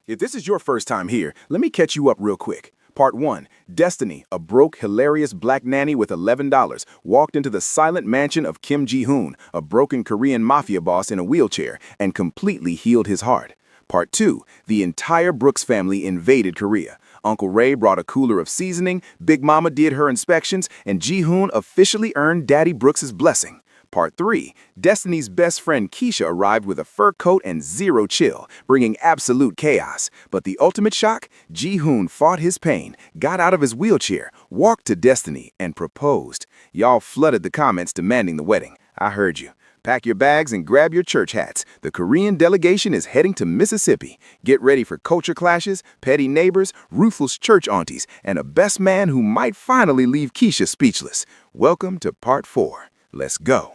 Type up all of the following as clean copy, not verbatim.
If this is your first time here, let me catch you up real quick. Part 1. Destiny, a broke, hilarious black nanny with $11, walked into the silent mansion of Kim Ji-hoon, a broken Korean mafia boss in a wheelchair, and completely healed his heart. Part 2. The entire Brooks family invaded Korea. Uncle Ray brought a cooler of seasoning, Big Mama did her inspections, and Ji-hoon officially earned Daddy Brooks's blessing. Part 3. Destiny's best friend Keisha arrived with a fur coat and zero chill, bringing absolute chaos. But the ultimate shock? Ji-hoon fought his pain, got out of his wheelchair, walked to Destiny, and proposed. Y'all flooded the comments demanding the wedding. I heard you. Pack your bags and grab your church hats. The Korean delegation is heading to Mississippi. Get ready for culture clashes, petty neighbors, ruthless church aunties, and a best man who might finally leave Keisha speechless. Welcome to Part 4. Let's go.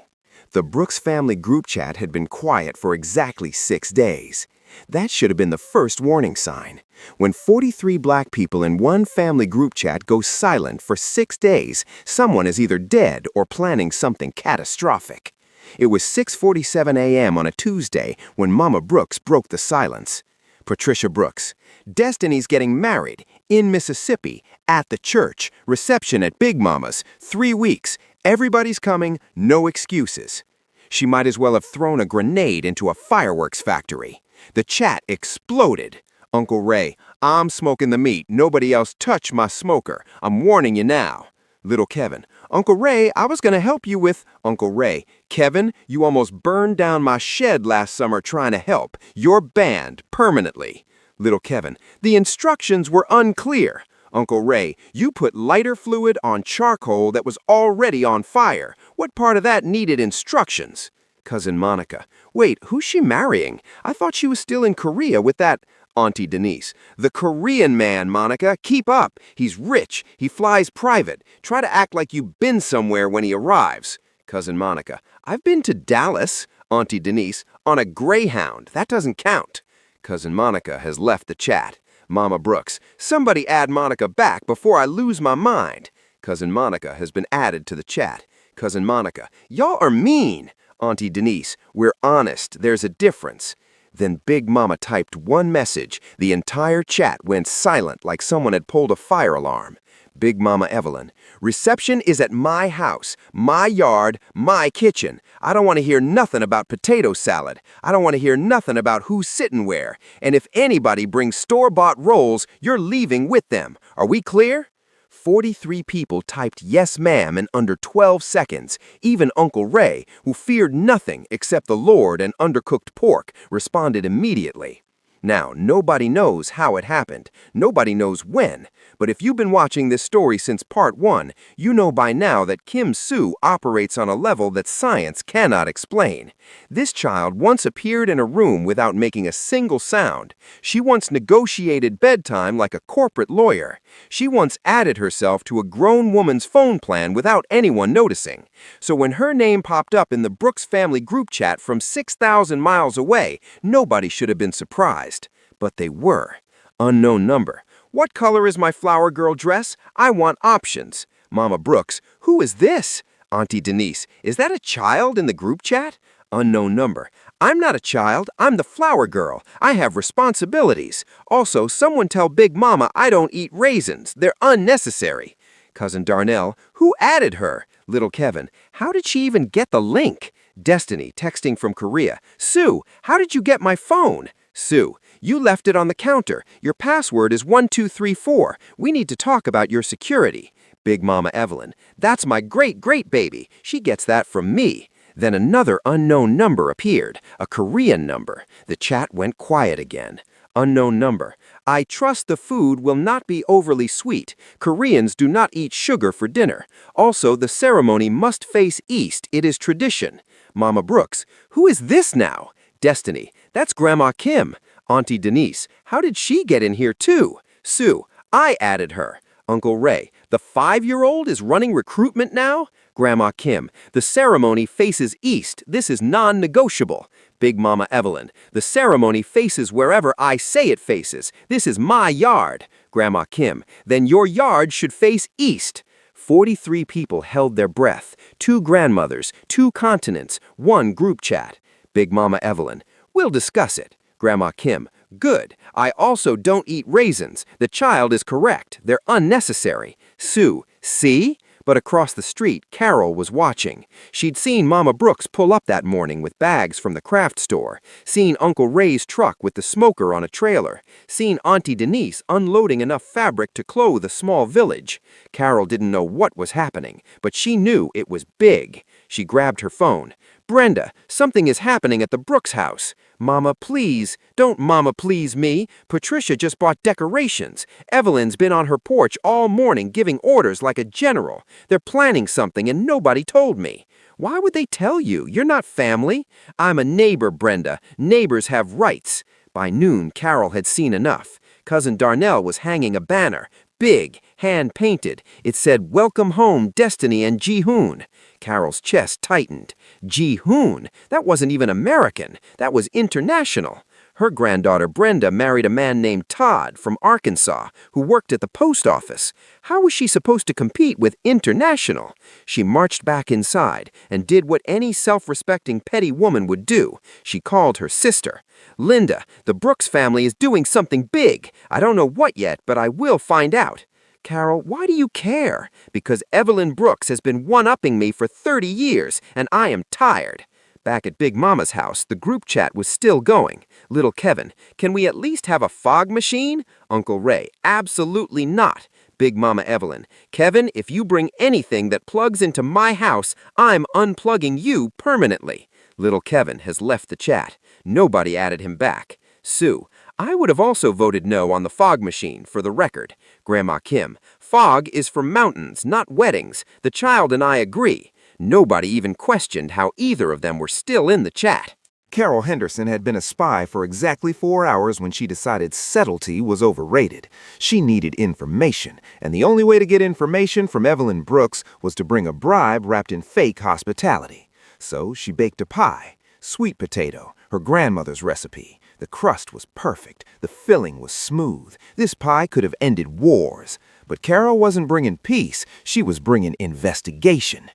The Brooks family group chat had been quiet for exactly 6 days. That should have been the first warning sign. When 43 black people in one family group chat go silent for 6 days, someone is either dead or planning something catastrophic. It was 6:47 a.m. on a Tuesday when Mama Brooks broke the silence. Patricia Brooks. Destiny's getting married in Mississippi, at the church, reception at Big Mama's, 3 weeks. Everybody's coming, no excuses. She might as well have thrown a grenade into a fireworks factory. The chat exploded. Uncle Ray, I'm smoking the meat. Nobody else touch my smoker. I'm warning you now. Little Kevin, Uncle Ray, I was going to help you with... Uncle Ray, Kevin, you almost burned down my shed last summer trying to help. You're banned permanently. Little Kevin, the instructions were unclear. Uncle Ray, you put lighter fluid on charcoal that was already on fire. What part of that needed instructions? Cousin Monica, wait, who's she marrying? I thought she was still in Korea with that... Auntie Denise, the Korean man, Monica, keep up. He's rich, he flies private. Try to act like you've been somewhere when he arrives. Cousin Monica, I've been to Dallas. Auntie Denise, on a Greyhound, that doesn't count. Cousin Monica has left the chat. Mama Brooks, somebody add Monica back before I lose my mind. Cousin Monica has been added to the chat. Cousin Monica, y'all are mean. Auntie Denise, we're honest, there's a difference. Then Big Mama typed one message. The entire chat went silent like someone had pulled a fire alarm. Big Mama Evelyn, reception is at my house, my yard, my kitchen. I don't want to hear nothing about potato salad. I don't want to hear nothing about who's sitting where. And if anybody brings store-bought rolls, you're leaving with them. Are we clear? 43 people typed yes ma'am in under 12 seconds. Even Uncle Ray, who feared nothing except the Lord and undercooked pork, responded immediately. Now, nobody knows how it happened. Nobody knows when. But if you've been watching this story since Part 1, you know by now that Kim Soo operates on a level that science cannot explain. This child once appeared in a room without making a single sound. She once negotiated bedtime like a corporate lawyer. She once added herself to a grown woman's phone plan without anyone noticing. So when her name popped up in the Brooks family group chat from 6,000 miles away, nobody should have been surprised. But they were. Unknown number. What color is my flower girl dress? I want options. Mama Brooks, who is this? Auntie Denise, is that a child in the group chat? Unknown number. I'm not a child, I'm the flower girl. I have responsibilities. Also, someone tell Big Mama I don't eat raisins. They're unnecessary. Cousin Darnell, who added her? Little Kevin, how did she even get the link? Destiny, texting from Korea. Sue, how did you get my phone? Sue, you left it on the counter. Your password is 1234. We need to talk about your security. Big Mama Evelyn, that's my great baby. She gets that from me. Then another unknown number appeared, a Korean number. The chat went quiet again. Unknown number. I trust the food will not be overly sweet. Koreans do not eat sugar for dinner. Also, the ceremony must face east. It is tradition. Mama Brooks, who is this now? Destiny, that's Grandma Kim. Auntie Denise, how did she get in here too? Sue, I added her. Uncle Ray, the 5-year-old is running recruitment now? Grandma Kim, the ceremony faces east. This is non-negotiable. Big Mama Evelyn, the ceremony faces wherever I say it faces. This is my yard. Grandma Kim, then your yard should face east. 43 people held their breath. 2 grandmothers, 2 continents, 1 group chat. Big Mama Evelyn, we'll discuss it. Grandma Kim, Good. I also don't eat raisins. The child is correct. They're unnecessary. Sue, see? But across the street, Carol was watching. She'd seen Mama Brooks pull up that morning with bags from the craft store, seen Uncle Ray's truck with the smoker on a trailer, seen Auntie Denise unloading enough fabric to clothe a small village. Carol didn't know what was happening, but she knew it was big. She grabbed her phone. Brenda, something is happening at the Brooks house. Mama, please. Don't Mama please me. Patricia just bought decorations. Evelyn's been on her porch all morning giving orders like a general. They're planning something and nobody told me. Why would they tell you? You're not family. I'm a neighbor, Brenda. Neighbors have rights. By noon, Carol had seen enough. Cousin Darnell was hanging a banner. Big, hand-painted. It said, "Welcome home, Destiny and Ji-hoon." Carol's chest tightened. Ji-hoon? That wasn't even American. That was international. Her granddaughter Brenda married a man named Todd from Arkansas who worked at the post office. How was she supposed to compete with international? She marched back inside and did what any self-respecting petty woman would do. She called her sister. "Linda, the Brooks family is doing something big. I don't know what yet, but I will find out." "Carol, why do you care?" "Because Evelyn Brooks has been one-upping me for 30 years, and I am tired." Back at Big Mama's house, the group chat was still going. Little Kevin, "Can we at least have a fog machine?" Uncle Ray, "Absolutely not." Big Mama Evelyn, "Kevin, if you bring anything that plugs into my house, I'm unplugging you permanently." Little Kevin has left the chat. Nobody added him back. Sue, "I would have also voted no on the fog machine, for the record." Grandma Kim, "Fog is for mountains, not weddings. The child and I agree." Nobody even questioned how either of them were still in the chat. Carol Henderson had been a spy for exactly 4 hours when she decided subtlety was overrated. She needed information, and the only way to get information from Evelyn Brooks was to bring a bribe wrapped in fake hospitality. So she baked a pie, sweet potato, her grandmother's recipe. The crust was perfect, the filling was smooth. This pie could have ended wars. But Carol wasn't bringing peace, she was bringing investigation.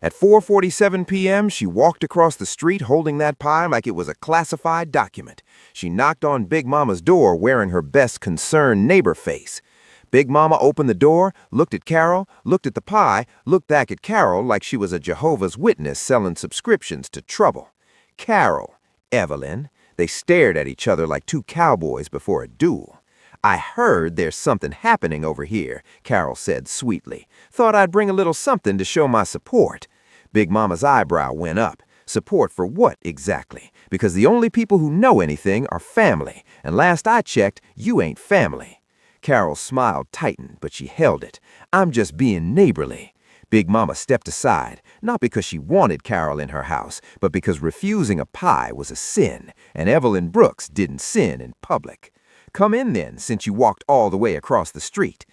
At 4:47 p.m., she walked across the street holding that pie like it was a classified document. She knocked on Big Mama's door wearing her best concerned neighbor face. Big Mama opened the door, looked at Carol, looked at the pie, looked back at Carol like she was a Jehovah's Witness selling subscriptions to trouble. Carol, Evelyn, they stared at each other like two cowboys before a duel. "I heard there's something happening over here," Carol said sweetly. "Thought I'd bring a little something to show my support." Big Mama's eyebrow went up. Support for what exactly? Because the only people who know anything are family, and last I checked, you ain't family. Carol's smile tightened, but she held it. "I'm just being neighborly." Big Mama stepped aside, not because she wanted Carol in her house, but because refusing a pie was a sin, and Evelyn Brooks didn't sin in public. "Come in then, since you walked all the way across the street."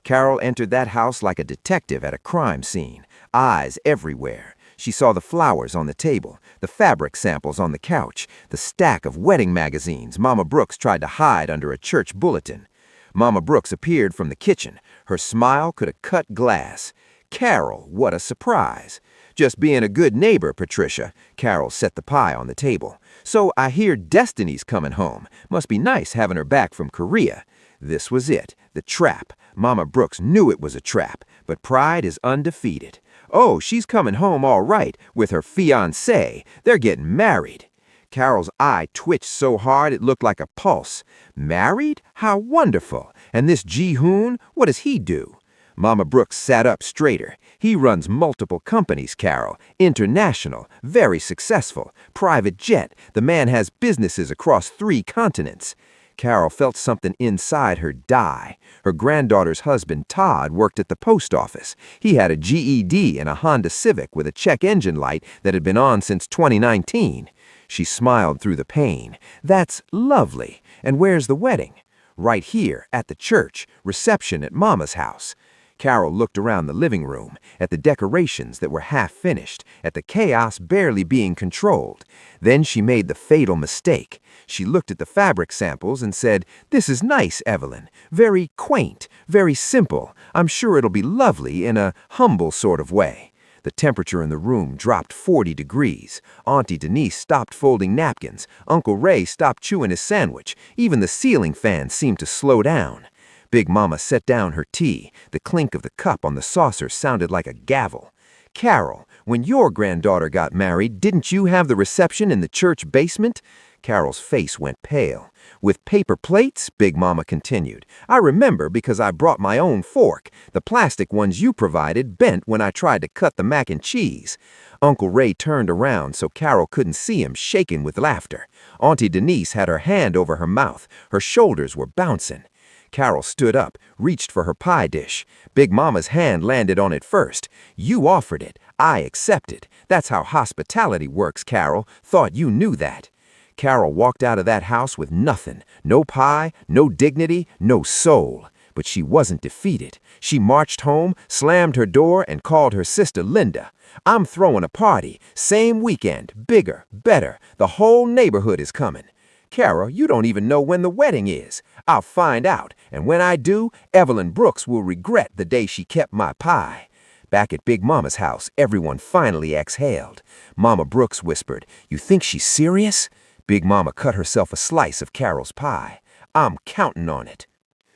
Carol entered that house like a detective at a crime scene, eyes everywhere. She saw the flowers on the table, the fabric samples on the couch, the stack of wedding magazines Mama Brooks tried to hide under a church bulletin. Mama Brooks appeared from the kitchen. Her smile could have cut glass. "Carol, what a surprise." "Just being a good neighbor, Patricia." Carol set the pie on the table. "So I hear Destiny's coming home. Must be nice having her back from Korea." This was it, the trap. Mama Brooks knew it was a trap, but pride is undefeated. "Oh, she's coming home all right, with her fiancé. They're getting married." Carol's eye twitched so hard it looked like a pulse. "Married? How wonderful! And this Ji-hoon, what does he do?" Mama Brooks sat up straighter. "He runs multiple companies, Carol. International, very successful. Private jet. The man has businesses across 3 continents. Carol felt something inside her die. Her granddaughter's husband, Todd, worked at the post office. He had a GED and a Honda Civic with a check engine light that had been on since 2019. She smiled through the pain. "That's lovely. And where's the wedding?" "Right here, at the church. Reception at Mama's house." Carol looked around the living room, at the decorations that were half finished, at the chaos barely being controlled. Then she made the fatal mistake. She looked at the fabric samples and said, "This is nice, Evelyn. Very quaint, very simple. I'm sure it'll be lovely in a humble sort of way." The temperature in the room dropped 40 degrees. Auntie Denise stopped folding napkins. Uncle Ray stopped chewing his sandwich. Even the ceiling fan seemed to slow down. Big Mama set down her tea. The clink of the cup on the saucer sounded like a gavel. Carol, when your granddaughter got married, didn't you have the reception in the church basement? Carol's face went pale. With paper plates, Big Mama continued. I remember because I brought my own fork. The plastic ones you provided bent when I tried to cut the mac and cheese. Uncle Ray turned around so Carol couldn't see him, shaking with laughter. Auntie Denise had her hand over her mouth. Her shoulders were bouncing. Carol stood up, reached for her pie dish. Big Mama's hand landed on it first. You offered it. I accepted. That's how hospitality works, Carol. Thought you knew that. Carol walked out of that house with nothing. No pie, no dignity, no soul. But she wasn't defeated. She marched home, slammed her door, and called her sister Linda. I'm throwing a party. Same weekend. Bigger, better. The whole neighborhood is coming. Carol, you don't even know when the wedding is. I'll find out, and when I do, Evelyn Brooks will regret the day she kept my pie. Back at Big Mama's house, everyone finally exhaled. Mama Brooks whispered, You think she's serious? Big Mama cut herself a slice of Carol's pie. I'm counting on it.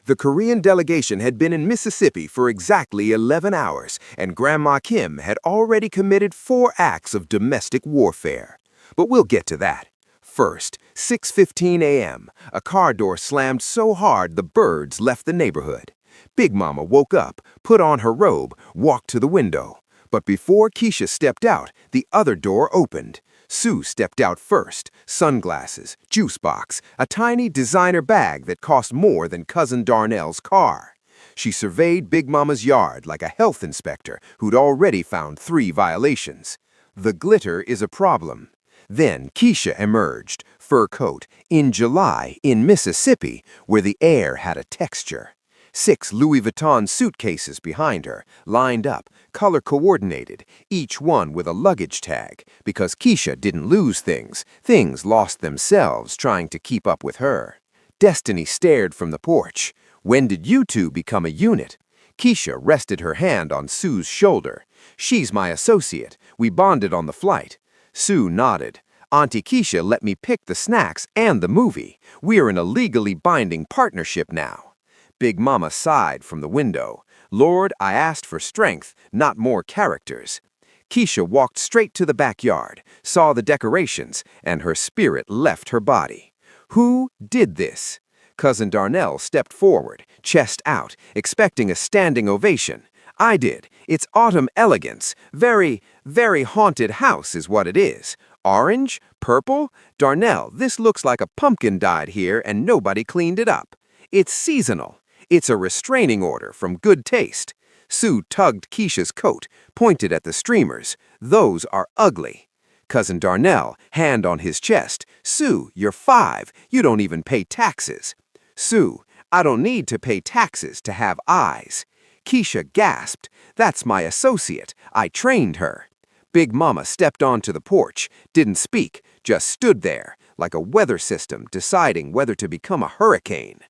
The Korean delegation had been in Mississippi for exactly 11 hours, and Grandma Kim had already committed 4 acts of domestic warfare. But we'll get to that. First, 6:15 a.m., a car door slammed so hard the birds left the neighborhood. Big Mama woke up, put on her robe, walked to the window. But before Keisha stepped out, the other door opened. Sue stepped out first, sunglasses, juice box, a tiny designer bag that cost more than Cousin Darnell's car. She surveyed Big Mama's yard like a health inspector who'd already found 3 violations. The glitter is a problem. Then Keisha emerged, fur coat, in July in Mississippi, where the air had a texture. 6 Louis Vuitton suitcases behind her, lined up, color-coordinated, each one with a luggage tag, because Keisha didn't lose things. Things lost themselves trying to keep up with her. Destiny stared from the porch. When did you two become a unit? Keisha rested her hand on Sue's shoulder. She's my associate. We bonded on the flight. Sue nodded. Auntie Keisha let me pick the snacks and the movie. We're in a legally binding partnership now. Big Mama sighed from the window. Lord, I asked for strength, not more characters. Keisha walked straight to the backyard, saw the decorations, and her spirit left her body. Who did this? Cousin Darnell stepped forward, chest out, expecting a standing ovation. I did. It's autumn elegance. Very, very haunted house is what it is. Orange? Purple? Darnell, this looks like a pumpkin died here and nobody cleaned it up. It's seasonal. It's a restraining order from good taste. Sue tugged Keisha's coat, pointed at the streamers. Those are ugly. Cousin Darnell, hand on his chest. Sue, you're 5. You don't even pay taxes. Sue, I don't need to pay taxes to have eyes. Keisha gasped. That's my associate. I trained her. Big Mama stepped onto the porch, didn't speak, just stood there, like a weather system deciding whether to become a hurricane.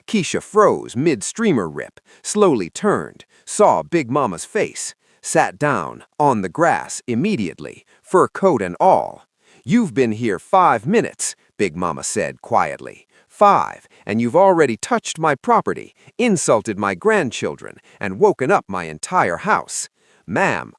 Keisha froze mid-streamer rip, slowly turned, saw Big Mama's face, sat down, on the grass, immediately, fur coat and all. You've been here 5 minutes, Big Mama said quietly. 5, and you've already touched my property, insulted my grandchildren, and woken up my entire house. Ma'am,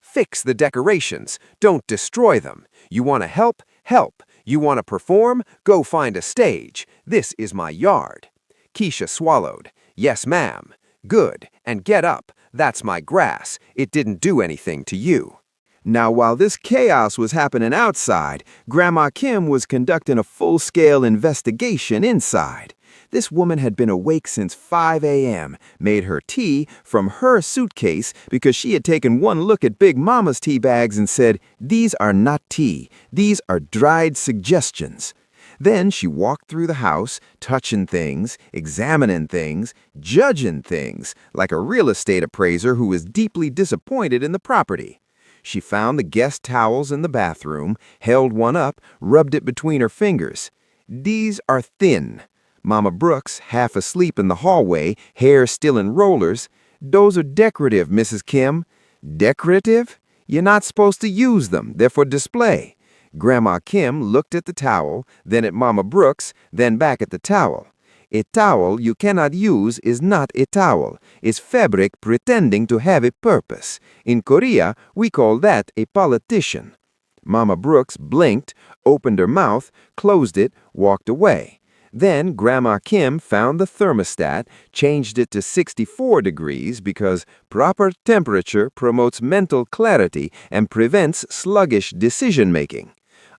fix the decorations, don't destroy them. You want to help? Help. You want to perform? Go find a stage. This is my yard. Keisha swallowed. Yes, ma'am. Good. And get up. That's my grass. It didn't do anything to you. Now, while this chaos was happening outside, Grandma Kim was conducting a full-scale investigation inside. This woman had been awake since 5 a.m., made her tea from her suitcase because she had taken one look at Big Mama's tea bags and said, "These are not tea. These are dried suggestions." Then she walked through the house, touching things, examining things, judging things, like a real estate appraiser who was deeply disappointed in the property. She found the guest towels in the bathroom, held one up, rubbed it between her fingers. These are thin. Mama Brooks, half asleep in the hallway, hair still in rollers. Those are decorative, Mrs. Kim. Decorative? You're not supposed to use them. They're for display. Grandma Kim looked at the towel, then at Mama Brooks, then back at the towel. A towel you cannot use is not a towel. It's fabric pretending to have a purpose. In Korea, we call that a politician. Mama Brooks blinked, opened her mouth, closed it, walked away. Then Grandma Kim found the thermostat, changed it to 64 degrees because proper temperature promotes mental clarity and prevents sluggish decision-making.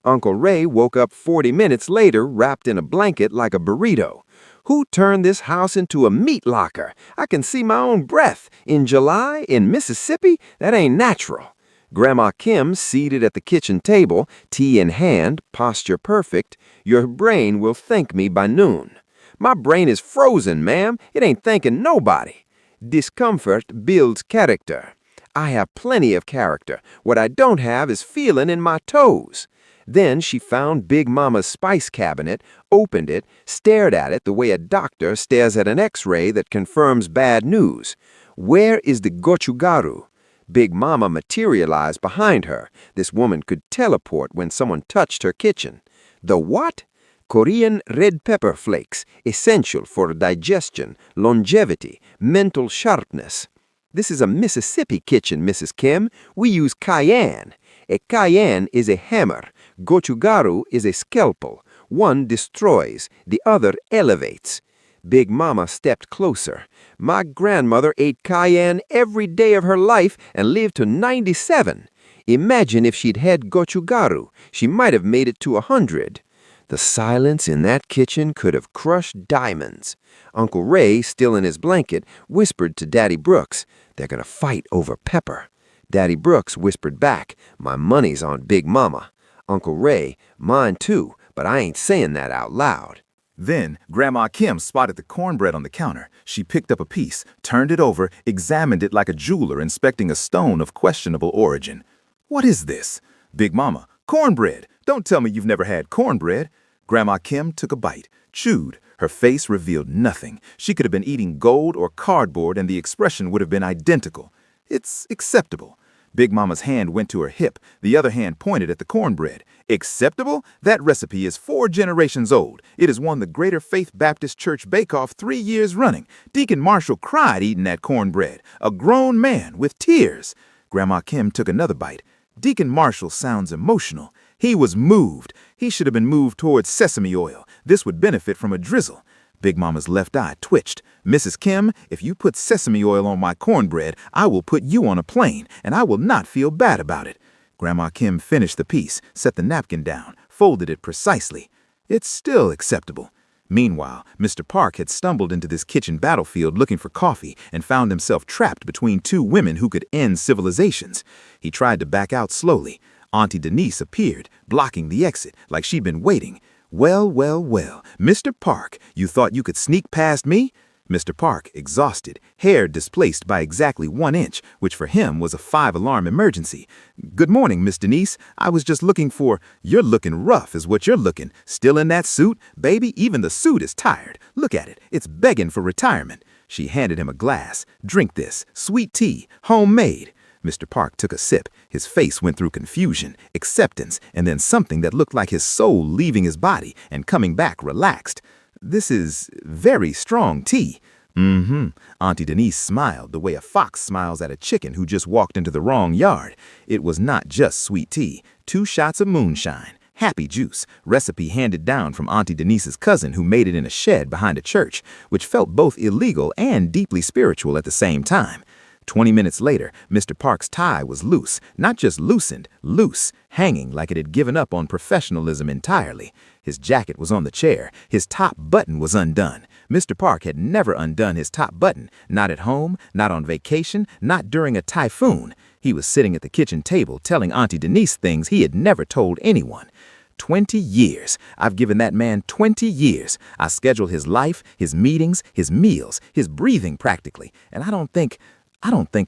Uncle Ray woke up 40 minutes later wrapped in a blanket like a burrito. Who turned this house into a meat locker? I can see my own breath. In July, in Mississippi? That ain't natural. Grandma Kim seated at the kitchen table, tea in hand, posture perfect. Your brain will thank me by noon. My brain is frozen, ma'am. It ain't thanking nobody. Discomfort builds character. I have plenty of character. What I don't have is feeling in my toes. Then she found Big Mama's spice cabinet, opened it, stared at it the way a doctor stares at an x-ray that confirms bad news. Where is the gochugaru? Big Mama materialized behind her. This woman could teleport when someone touched her kitchen. The what? Korean red pepper flakes, essential for digestion, longevity, mental sharpness. This is a Mississippi kitchen, Mrs. Kim. We use cayenne. A cayenne is a hammer. Gochugaru is a scalpel. One destroys, the other elevates. Big Mama stepped closer. My grandmother ate cayenne every day of her life and lived to 97. Imagine if she'd had gochugaru. She might have made it to 100. The silence in that kitchen could have crushed diamonds. Uncle Ray, still in his blanket, whispered to Daddy Brooks, "They're gonna fight over pepper." Daddy Brooks whispered back, "My money's on Big Mama." Uncle Ray, "Mine too, but I ain't saying that out loud." Then, Grandma Kim spotted the cornbread on the counter. She picked up a piece, turned it over, examined it like a jeweler inspecting a stone of questionable origin. "What is this?" "Big Mama, cornbread. Don't tell me you've never had cornbread." Grandma Kim took a bite, chewed. Her face revealed nothing. She could have been eating gold or cardboard and the expression would have been identical. "It's acceptable." Big Mama's hand went to her hip. The other hand pointed at the cornbread. "Acceptable? That recipe is 4 generations old. It has won the Greater Faith Baptist Church Bake-Off 3 years running. Deacon Marshall cried eating that cornbread. A grown man with tears." Grandma Kim took another bite. "Deacon Marshall sounds emotional. He was moved. He should have been moved towards sesame oil. This would benefit from a drizzle." Big Mama's left eye twitched. "Mrs. Kim, if you put sesame oil on my cornbread, I will put you on a plane, and I will not feel bad about it." Grandma Kim finished the piece, set the napkin down, folded it precisely. "It's still acceptable." Meanwhile, Mr. Park had stumbled into this kitchen battlefield looking for coffee and found himself trapped between 2 women who could end civilizations. He tried to back out slowly. Auntie Denise appeared, blocking the exit like she'd been waiting. "Well, well, well, Mr. Park, you thought you could sneak past me?" Mr. Park, exhausted, hair displaced by exactly 1 inch, which for him was a 5-alarm emergency. "Good morning, Miss Denise. I was just looking for—" "You're looking rough is what you're looking. Still in that suit? Baby, even the suit is tired. Look at it. It's begging for retirement." She handed him a glass. "Drink this. Sweet tea. Homemade." Mr. Park took a sip. His face went through confusion, acceptance, and then something that looked like his soul leaving his body and coming back relaxed. "This is very strong tea." "Mm-hmm." Auntie Denise smiled the way a fox smiles at a chicken who just walked into the wrong yard. It was not just sweet tea. 2 shots of moonshine. Happy juice, recipe handed down from Auntie Denise's cousin who made it in a shed behind a church, which felt both illegal and deeply spiritual at the same time. 20 minutes later, Mr. Park's tie was loose, not just loosened, loose, hanging like it had given up on professionalism entirely. His jacket was on the chair. His top button was undone. Mr. Park had never undone his top button, not at home, not on vacation, not during a typhoon. He was sitting at the kitchen table telling Auntie Denise things he had never told anyone. 20 years. I've given that man 20 years. I scheduled his life, his meetings, his meals, his breathing practically, and I don't think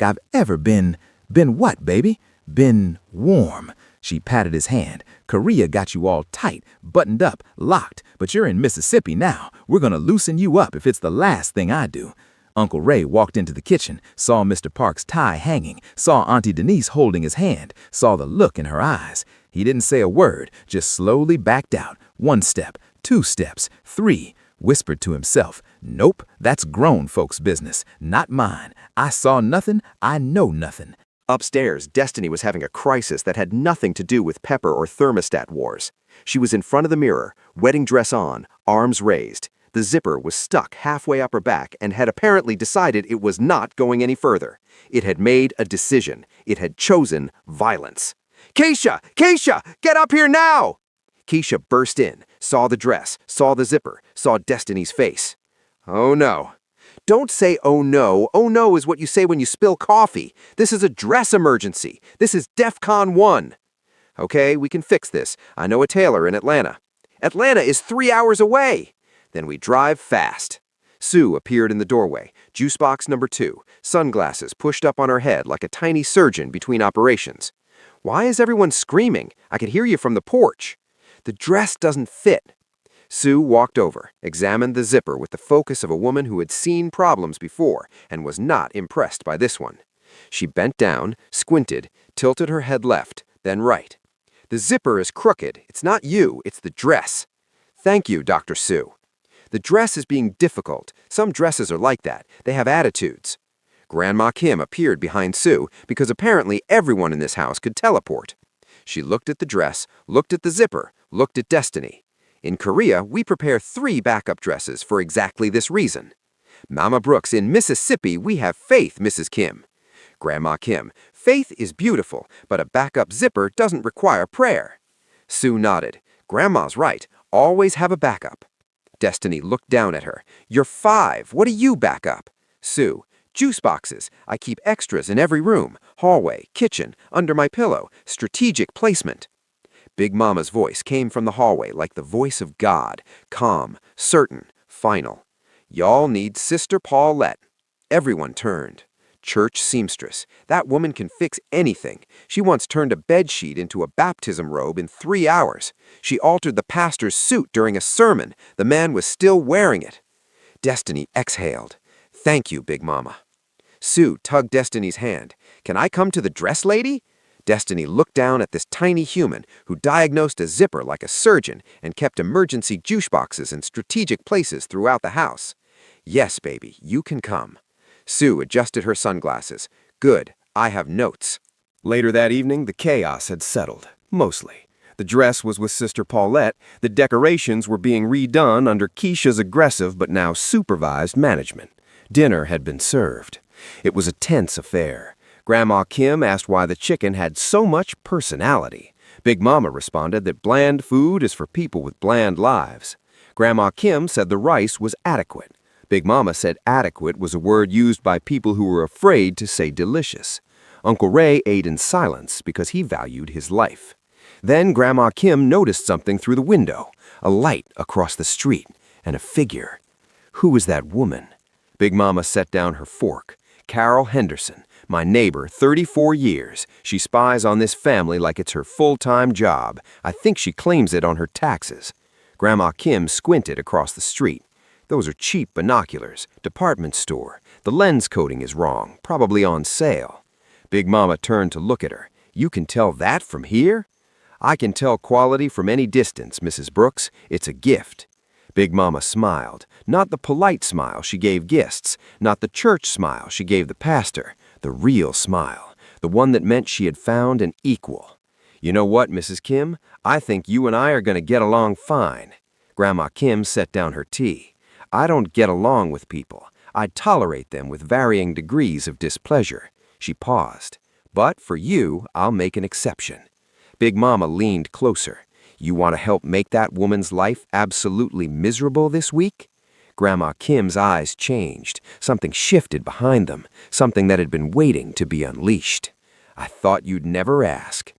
I've ever been what, baby? Been warm. She patted his hand. "Korea got you all tight, buttoned up, locked, but you're in Mississippi now. We're gonna loosen you up if it's the last thing I do." Uncle Ray walked into the kitchen, saw Mr. Park's tie hanging, saw Auntie Denise holding his hand, saw the look in her eyes. He didn't say a word, just slowly backed out. 1 step, 2 steps, 3. Whispered to himself, "Nope, that's grown folks' business, not mine. I saw nothing, I know nothing." Upstairs, Destiny was having a crisis that had nothing to do with pepper or thermostat wars. She was in front of the mirror, wedding dress on, arms raised. The zipper was stuck halfway up her back and had apparently decided it was not going any further. It had made a decision. It had chosen violence. "Keisha! Keisha! Get up here now!" Keisha burst in, saw the dress, saw the zipper, saw Destiny's face. "Oh no." "Don't say oh no. Oh no is what you say when you spill coffee. This is a dress emergency. This is DEFCON 1. "Okay, we can fix this. I know a tailor in Atlanta." "Atlanta is 3 hours away." "Then we drive fast." Sue appeared in the doorway, juice box number 2, sunglasses pushed up on her head like a tiny surgeon between operations. "Why is everyone screaming? I could hear you from the porch." "The dress doesn't fit." Sue walked over, examined the zipper with the focus of a woman who had seen problems before and was not impressed by this one. She bent down, squinted, tilted her head left, then right. "The zipper is crooked. It's not you, it's the dress." "Thank you, Dr. Sue." "The dress is being difficult. Some dresses are like that. They have attitudes." Grandma Kim appeared behind Sue because apparently everyone in this house could teleport. She looked at the dress, looked at the zipper, looked at Destiny. "In Korea, we prepare 3 backup dresses for exactly this reason." "Mama Brooks, in Mississippi, we have faith, Mrs. Kim." Grandma Kim, "Faith is beautiful, but a backup zipper doesn't require prayer." Sue nodded. "Grandma's right. Always have a backup." Destiny looked down at her. "You're 5. What do you back up?" Sue, "Juice boxes. I keep extras in every room. Hallway, kitchen, under my pillow. Strategic placement." Big Mama's voice came from the hallway like the voice of God, calm, certain, final. "Y'all need Sister Paulette." Everyone turned. Church seamstress. That woman can fix anything. She once turned a bedsheet into a baptism robe in 3 hours. She altered the pastor's suit during a sermon. The man was still wearing it. Destiny exhaled. "Thank you, Big Mama." Sue tugged Destiny's hand. "Can I come to the dress lady?" Destiny looked down at this tiny human who diagnosed a zipper like a surgeon and kept emergency juice boxes in strategic places throughout the house. "Yes, baby, you can come." Sue adjusted her sunglasses. "Good, I have notes." Later that evening, the chaos had settled, mostly. The dress was with Sister Paulette, the decorations were being redone under Keisha's aggressive but now supervised management. Dinner had been served. It was a tense affair. Grandma Kim asked why the chicken had so much personality. Big Mama responded that bland food is for people with bland lives. Grandma Kim said the rice was adequate. Big Mama said adequate was a word used by people who were afraid to say delicious. Uncle Ray ate in silence because he valued his life. Then Grandma Kim noticed something through the window, a light across the street, and a figure. Who was that woman? Big Mama set down her fork. "Carol Henderson. My neighbor, 34 years. She spies on this family like it's her full-time job. I think she claims it on her taxes." Grandma Kim squinted across the street. "Those are cheap binoculars. Department store. The lens coating is wrong. Probably on sale." Big Mama turned to look at her. "You can tell that from here?" "I can tell quality from any distance, Mrs. Brooks. It's a gift." Big Mama smiled. Not the polite smile she gave guests, not the church smile she gave the pastor. The real smile, the one that meant she had found an equal. "You know what, Mrs. Kim? I think you and I are going to get along fine." Grandma Kim set down her tea. "I don't get along with people. I tolerate them with varying degrees of displeasure." She paused. "But for you, I'll make an exception." Big Mama leaned closer. "You want to help make that woman's life absolutely miserable this week?" Grandma Kim's eyes changed. Something shifted behind them, something that had been waiting to be unleashed. "I thought you'd never ask."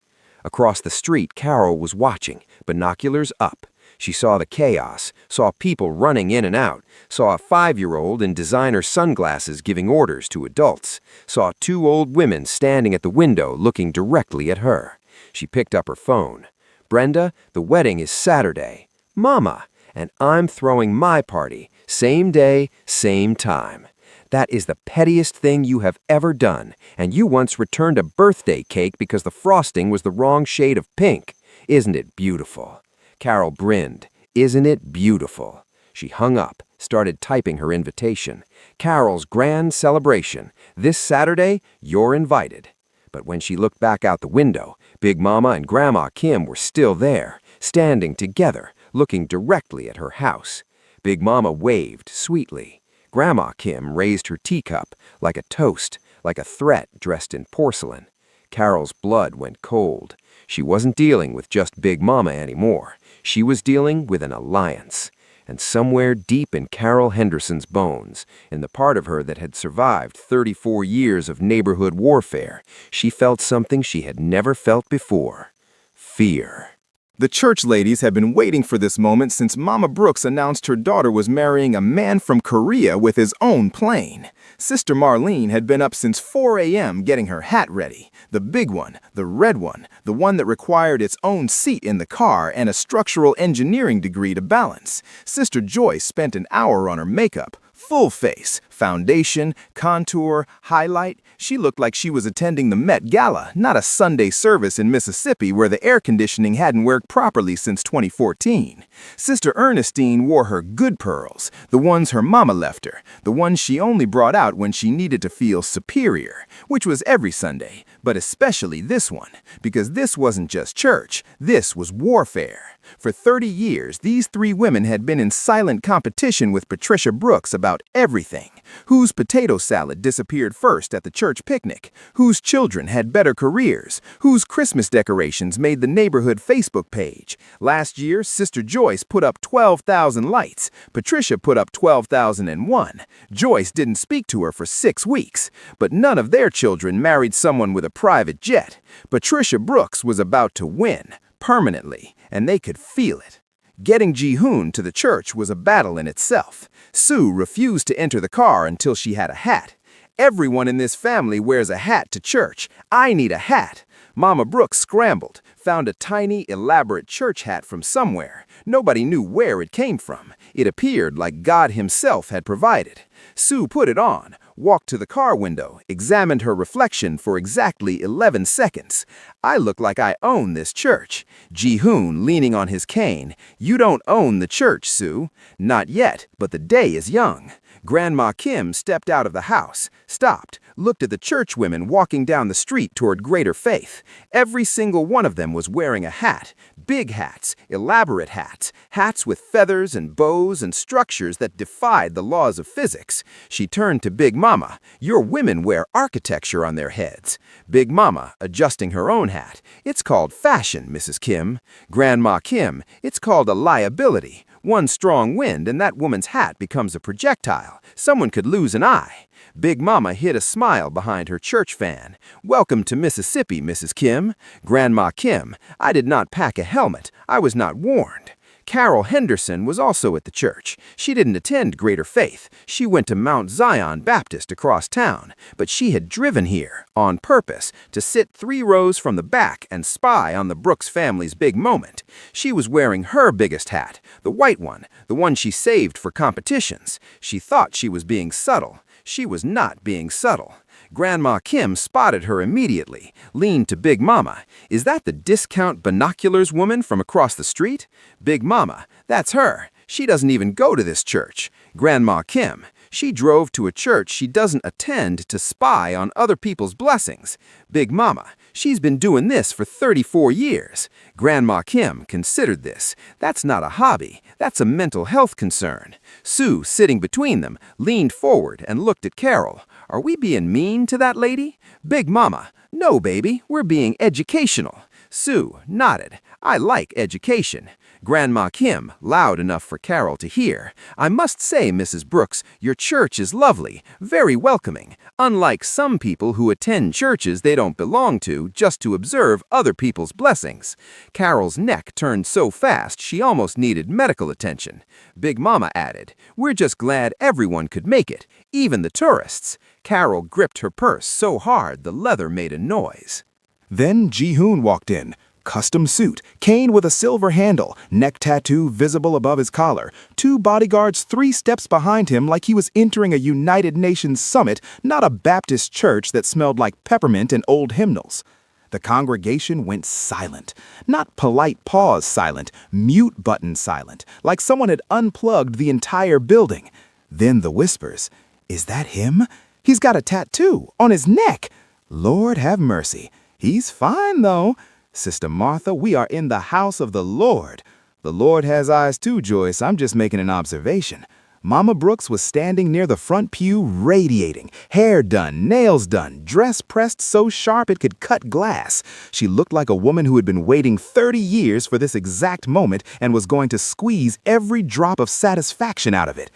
Across the street, Carol was watching, binoculars up. She saw the chaos, saw people running in and out, saw a 5-year-old in designer sunglasses giving orders to adults, saw 2 old women standing at the window looking directly at her. She picked up her phone. "Brenda, the wedding is Saturday." "Mama, and I'm throwing my party, same day, same time." That is the pettiest thing you have ever done, and you once returned a birthday cake because the frosting was the wrong shade of pink. Isn't it beautiful? Carol grinned. Isn't it beautiful? She hung up, started typing her invitation. Carol's grand celebration. This Saturday, you're invited. But when she looked back out the window, Big Mama and Grandma Kim were still there, standing together, looking directly at her house. Big Mama waved sweetly. Grandma Kim raised her teacup, like a toast, like a threat dressed in porcelain. Carol's blood went cold. She wasn't dealing with just Big Mama anymore. She was dealing with an alliance. And somewhere deep in Carol Henderson's bones, in the part of her that had survived 34 years of neighborhood warfare, she felt something she had never felt before. Fear. The church ladies had been waiting for this moment since Mama Brooks announced her daughter was marrying a man from Korea with his own plane. Sister Marlene had been up since 4 a.m. getting her hat ready. The big one, the red one, the one that required its own seat in the car and a structural engineering degree to balance. Sister Joyce spent an hour on her makeup. Full face, foundation, contour, highlight. She looked like she was attending the Met Gala, not a Sunday service in Mississippi where the air conditioning hadn't worked properly since 2014. Sister Ernestine wore her good pearls, the ones her mama left her, the ones she only brought out when she needed to feel superior, which was every Sunday, but especially this one, because this wasn't just church, this was warfare. For 30 years, these three women had been in silent competition with Patricia Brooks about everything. Whose potato salad disappeared first at the church picnic? Whose children had better careers? Whose Christmas decorations made the neighborhood Facebook page? Last year, Sister Joyce put up 12,000 lights. Patricia put up 12,001. Joyce didn't speak to her for 6 weeks. But none of their children married someone with a private jet. Patricia Brooks was about to win. Permanently, and they could feel it. Getting Ji-hoon to the church was a battle in itself. Sue refused to enter the car until she had a hat. Everyone in this family wears a hat to church. I need a hat. Mama Brooks scrambled, found a tiny, elaborate church hat from somewhere. Nobody knew where it came from. It appeared like God himself had provided. Sue put it on, walked to the car window, examined her reflection for exactly 11 seconds. I look like I own this church. Ji-hoon leaning on his cane. You don't own the church, Sue. Not yet, but the day is young. Grandma Kim stepped out of the house, stopped, looked at the church women walking down the street toward greater faith. Every single one of them was wearing a hat. Big hats, elaborate hats, hats with feathers and bows and structures that defied the laws of physics. She turned to Big Mama. Your women wear architecture on their heads. Big Mama, adjusting her own hat. It's called fashion, Mrs. Kim. Grandma Kim, it's called a liability. One strong wind and that woman's hat becomes a projectile. Someone could lose an eye. Big Mama hid a smile behind her church fan. Welcome to Mississippi, Mrs. Kim. Grandma Kim, I did not pack a helmet. I was not warned. Carol Henderson was also at the church. She didn't attend Greater Faith. She went to Mount Zion Baptist across town, but she had driven here, on purpose, to sit 3 rows from the back and spy on the Brooks family's big moment. She was wearing her biggest hat, the white one, the one she saved for competitions. She thought she was being subtle. She was not being subtle. Grandma Kim spotted her immediately, leaned to Big Mama. Is that the discount binoculars woman from across the street? Big Mama, that's her. She doesn't even go to this church. Grandma Kim, she drove to a church she doesn't attend to spy on other people's blessings. Big Mama, she's been doing this for 34 years. Grandma Kim considered this. That's not a hobby. That's a mental health concern. Sue, sitting between them, leaned forward and looked at Carol. Are we being mean to that lady? Big Mama, no, baby, we're being educational. Sue nodded. I like education. Grandma Kim, loud enough for Carol to hear. I must say, Mrs. Brooks, your church is lovely, very welcoming, unlike some people who attend churches they don't belong to just to observe other people's blessings. Carol's neck turned so fast she almost needed medical attention. Big Mama added, we're just glad everyone could make it, even the tourists. Carol gripped her purse so hard the leather made a noise. Then Ji-hoon walked in, Custom suit, cane with a silver handle, neck tattoo visible above his collar, 2 bodyguards 3 steps behind him like he was entering a United Nations summit, not a Baptist church that smelled like peppermint and old hymnals. The congregation went silent. Not polite pause silent, mute button silent, like someone had unplugged the entire building. Then the whispers, "Is that him? He's got a tattoo on his neck. Lord have mercy. He's fine, though. Sister Martha, we are in the house of the Lord." The Lord has eyes too, Joyce. I'm just making an observation. Mama Brooks was standing near the front pew, radiating. Hair done, nails done, dress pressed so sharp it could cut glass. She looked like a woman who had been waiting 30 years for this exact moment and was going to squeeze every drop of satisfaction out of it.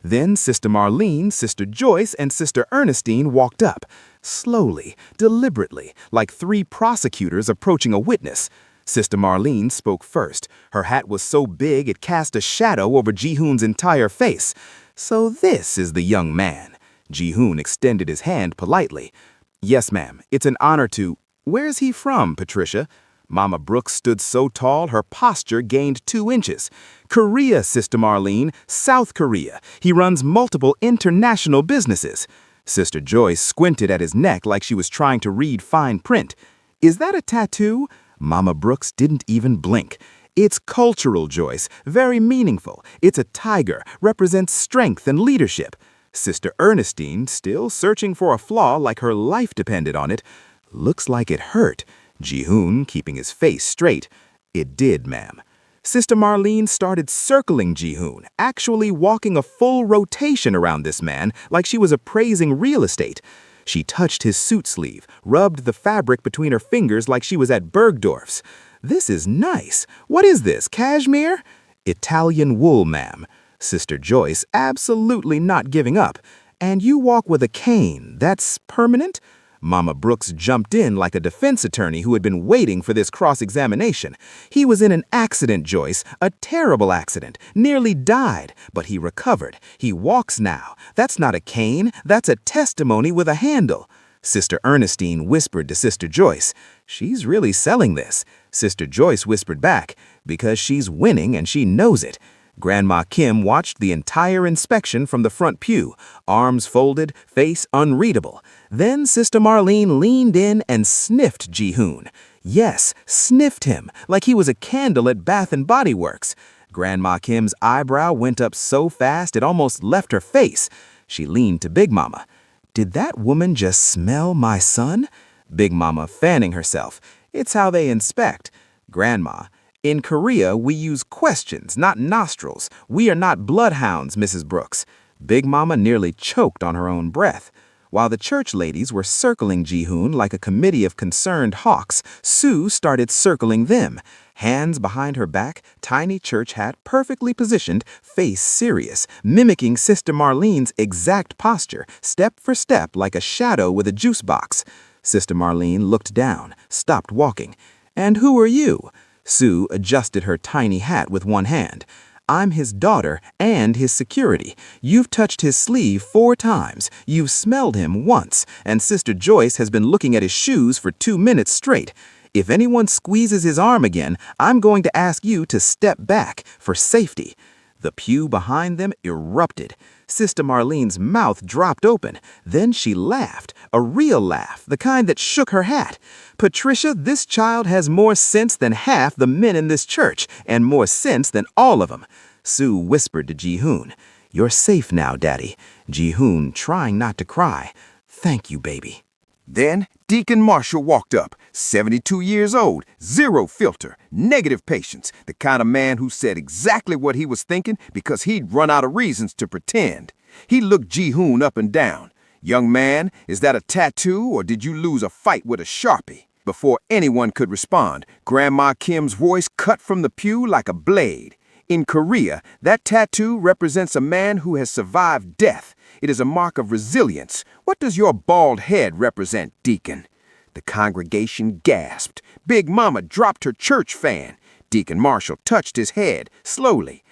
Then Sister Marlene, Sister Joyce, and Sister Ernestine walked up. Slowly, deliberately, like 3 prosecutors approaching a witness. Sister Marlene spoke first. Her hat was so big it cast a shadow over Ji-hoon's entire face. "So this is the young man." Ji-hoon extended his hand politely. "Yes, ma'am. It's an honor to—" "Where's he from, Patricia?" Mama Brooks stood so tall her posture gained 2 inches. "Korea, Sister Marlene. South Korea. He runs multiple international businesses." Sister Joyce squinted at his neck like she was trying to read fine print. "Is that a tattoo?" Mama Brooks didn't even blink. "It's cultural, Joyce. Very meaningful. It's a tiger. Represents strength and leadership." Sister Ernestine, still searching for a flaw like her life depended on it. "Looks like it hurt." Ji-hoon, keeping his face straight. "It did, ma'am." Sister Marlene started circling Ji-hoon, actually walking a full rotation around this man like she was appraising real estate. She touched his suit sleeve, rubbed the fabric between her fingers like she was at Bergdorf's. "This is nice. What is this, cashmere?" "Italian wool, ma'am." Sister Joyce absolutely not giving up. "And you walk with a cane. That's permanent?" Mama Brooks jumped in like a defense attorney who had been waiting for this cross-examination. "He was in an accident, Joyce, a terrible accident, nearly died, but he recovered. He walks now. That's not a cane, that's a testimony with a handle." Sister Ernestine whispered to Sister Joyce, "She's really selling this." Sister Joyce whispered back, "Because she's winning and she knows it." Grandma Kim watched the entire inspection from the front pew, arms folded, face unreadable. Then Sister Marlene leaned in and sniffed Ji-hoon. Yes, sniffed him, like he was a candle at Bath and Body Works. Grandma Kim's eyebrow went up so fast it almost left her face. She leaned to Big Mama. "Did that woman just smell my son?" Big Mama fanning herself. "It's how they inspect." Grandma, "In Korea, we use questions, not nostrils. We are not bloodhounds, Mrs. Brooks." Big Mama nearly choked on her own breath. While the church ladies were circling Ji-hoon like a committee of concerned hawks, Sue started circling them. Hands behind her back, tiny church hat perfectly positioned, face serious, mimicking Sister Marlene's exact posture, step for step like a shadow with a juice box. Sister Marlene looked down, stopped walking. "And who are you?" Sue adjusted her tiny hat with one hand. "I'm his daughter and his security. You've touched his sleeve 4 times. You've smelled him once. And Sister Joyce has been looking at his shoes for 2 minutes straight. If anyone squeezes his arm again, I'm going to ask you to step back for safety." The pew behind them erupted. Sister Marlene's mouth dropped open. Then she laughed, a real laugh, the kind that shook her hat. "Patricia, this child has more sense than half the men in this church, and more sense than all of them." Sue whispered to Ji-hoon, "You're safe now, Daddy." Ji-hoon, trying not to cry, "Thank you, baby." Then Deacon Marshall walked up, 72 years old, 0 filter, negative patience, the kind of man who said exactly what he was thinking because he'd run out of reasons to pretend. He looked Ji-hoon up and down. "Young man, is that a tattoo or did you lose a fight with a Sharpie?" Before anyone could respond, Grandma Kim's voice cut from the pew like a blade. "In Korea, that tattoo represents a man who has survived death. It is a mark of resilience. What does your bald head represent, Deacon?" The congregation gasped. Big Mama dropped her church fan. Deacon Marshall touched his head, slowly.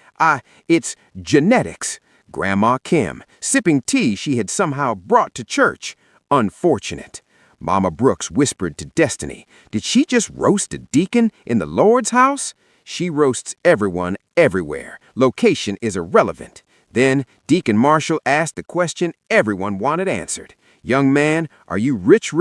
It's genetics." Grandma Kim, sipping tea she had somehow brought to church. "Unfortunate." Mama Brooks whispered to Destiny, "Did she just roast a deacon in the Lord's house?" "She roasts everyone everywhere. Location is irrelevant." Then Deacon Marshall asked the question everyone wanted answered. "Young man, are you rich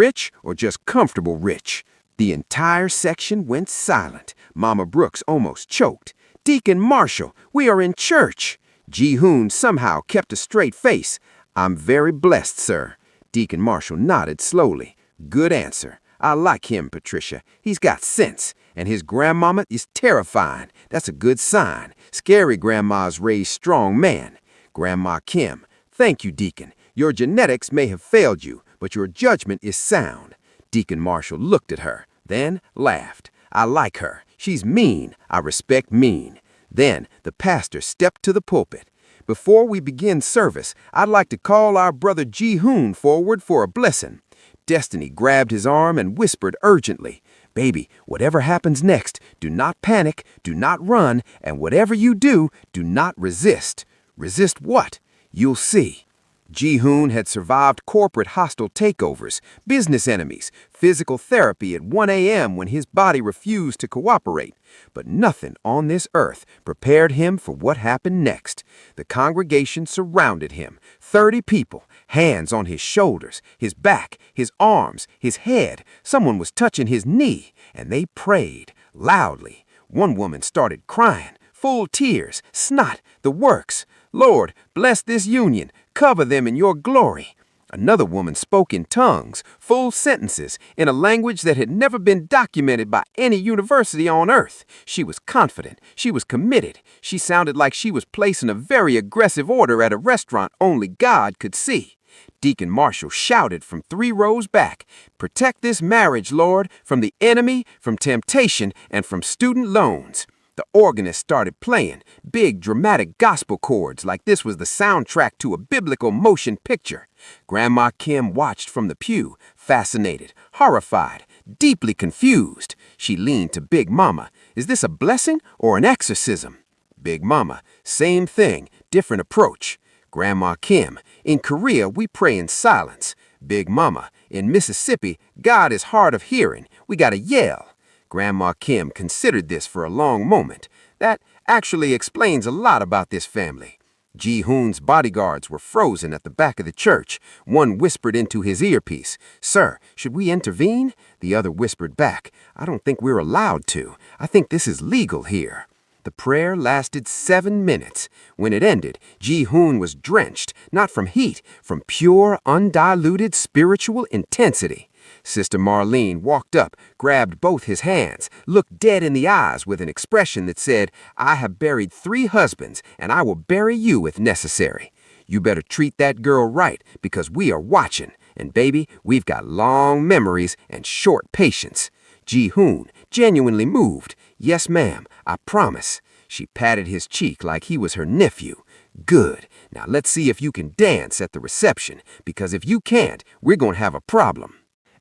or just comfortable rich?" The entire section went silent. Mama Brooks almost choked. "Deacon Marshall, we are in church." Ji-hoon somehow kept a straight face. "I'm very blessed, sir." Deacon Marshall nodded slowly. "Good answer. I like him, Patricia. He's got sense. And his grandmama is terrifying. That's a good sign. Scary grandmas raise strong men." Grandma Kim, "Thank you, Deacon. Your genetics may have failed you, but your judgment is sound." Deacon Marshall looked at her, then laughed. "I like her. She's mean. I respect mean." Then the pastor stepped to the pulpit. "Before we begin service, I'd like to call our brother Ji-hoon forward for a blessing." Destiny grabbed his arm and whispered urgently, "Baby, whatever happens next, do not panic, do not run, and whatever you do, do not resist." "Resist what?" "You'll see." Ji-hoon had survived corporate hostile takeovers, business enemies, physical therapy at 1 a.m. when his body refused to cooperate. But nothing on this earth prepared him for what happened next. The congregation surrounded him, 30 people, hands on his shoulders, his back, his arms, his head. Someone was touching his knee, and they prayed loudly. One woman started crying, full tears, snot, the works. "Lord, bless this union. Cover them in your glory." Another woman spoke in tongues, full sentences, in a language that had never been documented by any university on earth. She was confident. She was committed. She sounded like she was placing a very aggressive order at a restaurant only God could see. Deacon Marshall shouted from 3 rows back, "Protect this marriage, Lord, from the enemy, from temptation, and from student loans." The organist started playing, big dramatic gospel chords like this was the soundtrack to a biblical motion picture. Grandma Kim watched from the pew, fascinated, horrified, deeply confused. She leaned to Big Mama. "Is this a blessing or an exorcism?" Big Mama, "Same thing, different approach." Grandma Kim, "In Korea, we pray in silence." Big Mama, "In Mississippi, God is hard of hearing. We gotta yell." Grandma Kim considered this for a long moment. "That actually explains a lot about this family." Ji-hoon's bodyguards were frozen at the back of the church. One whispered into his earpiece, "Sir, should we intervene?" The other whispered back, "I don't think we're allowed to. I think this is legal here." The prayer lasted 7 minutes. When it ended, Ji-hoon was drenched, not from heat, from pure, undiluted spiritual intensity. Sister Marlene walked up, grabbed both his hands, looked dead in the eyes with an expression that said, "I have buried 3 husbands, and I will bury you if necessary. You better treat that girl right, because we are watching, and baby, we've got long memories and short patience." Ji-hoon, genuinely moved. "Yes, ma'am, I promise." She patted his cheek like he was her nephew. "Good. Now let's see if you can dance at the reception, because if you can't, we're going to have a problem."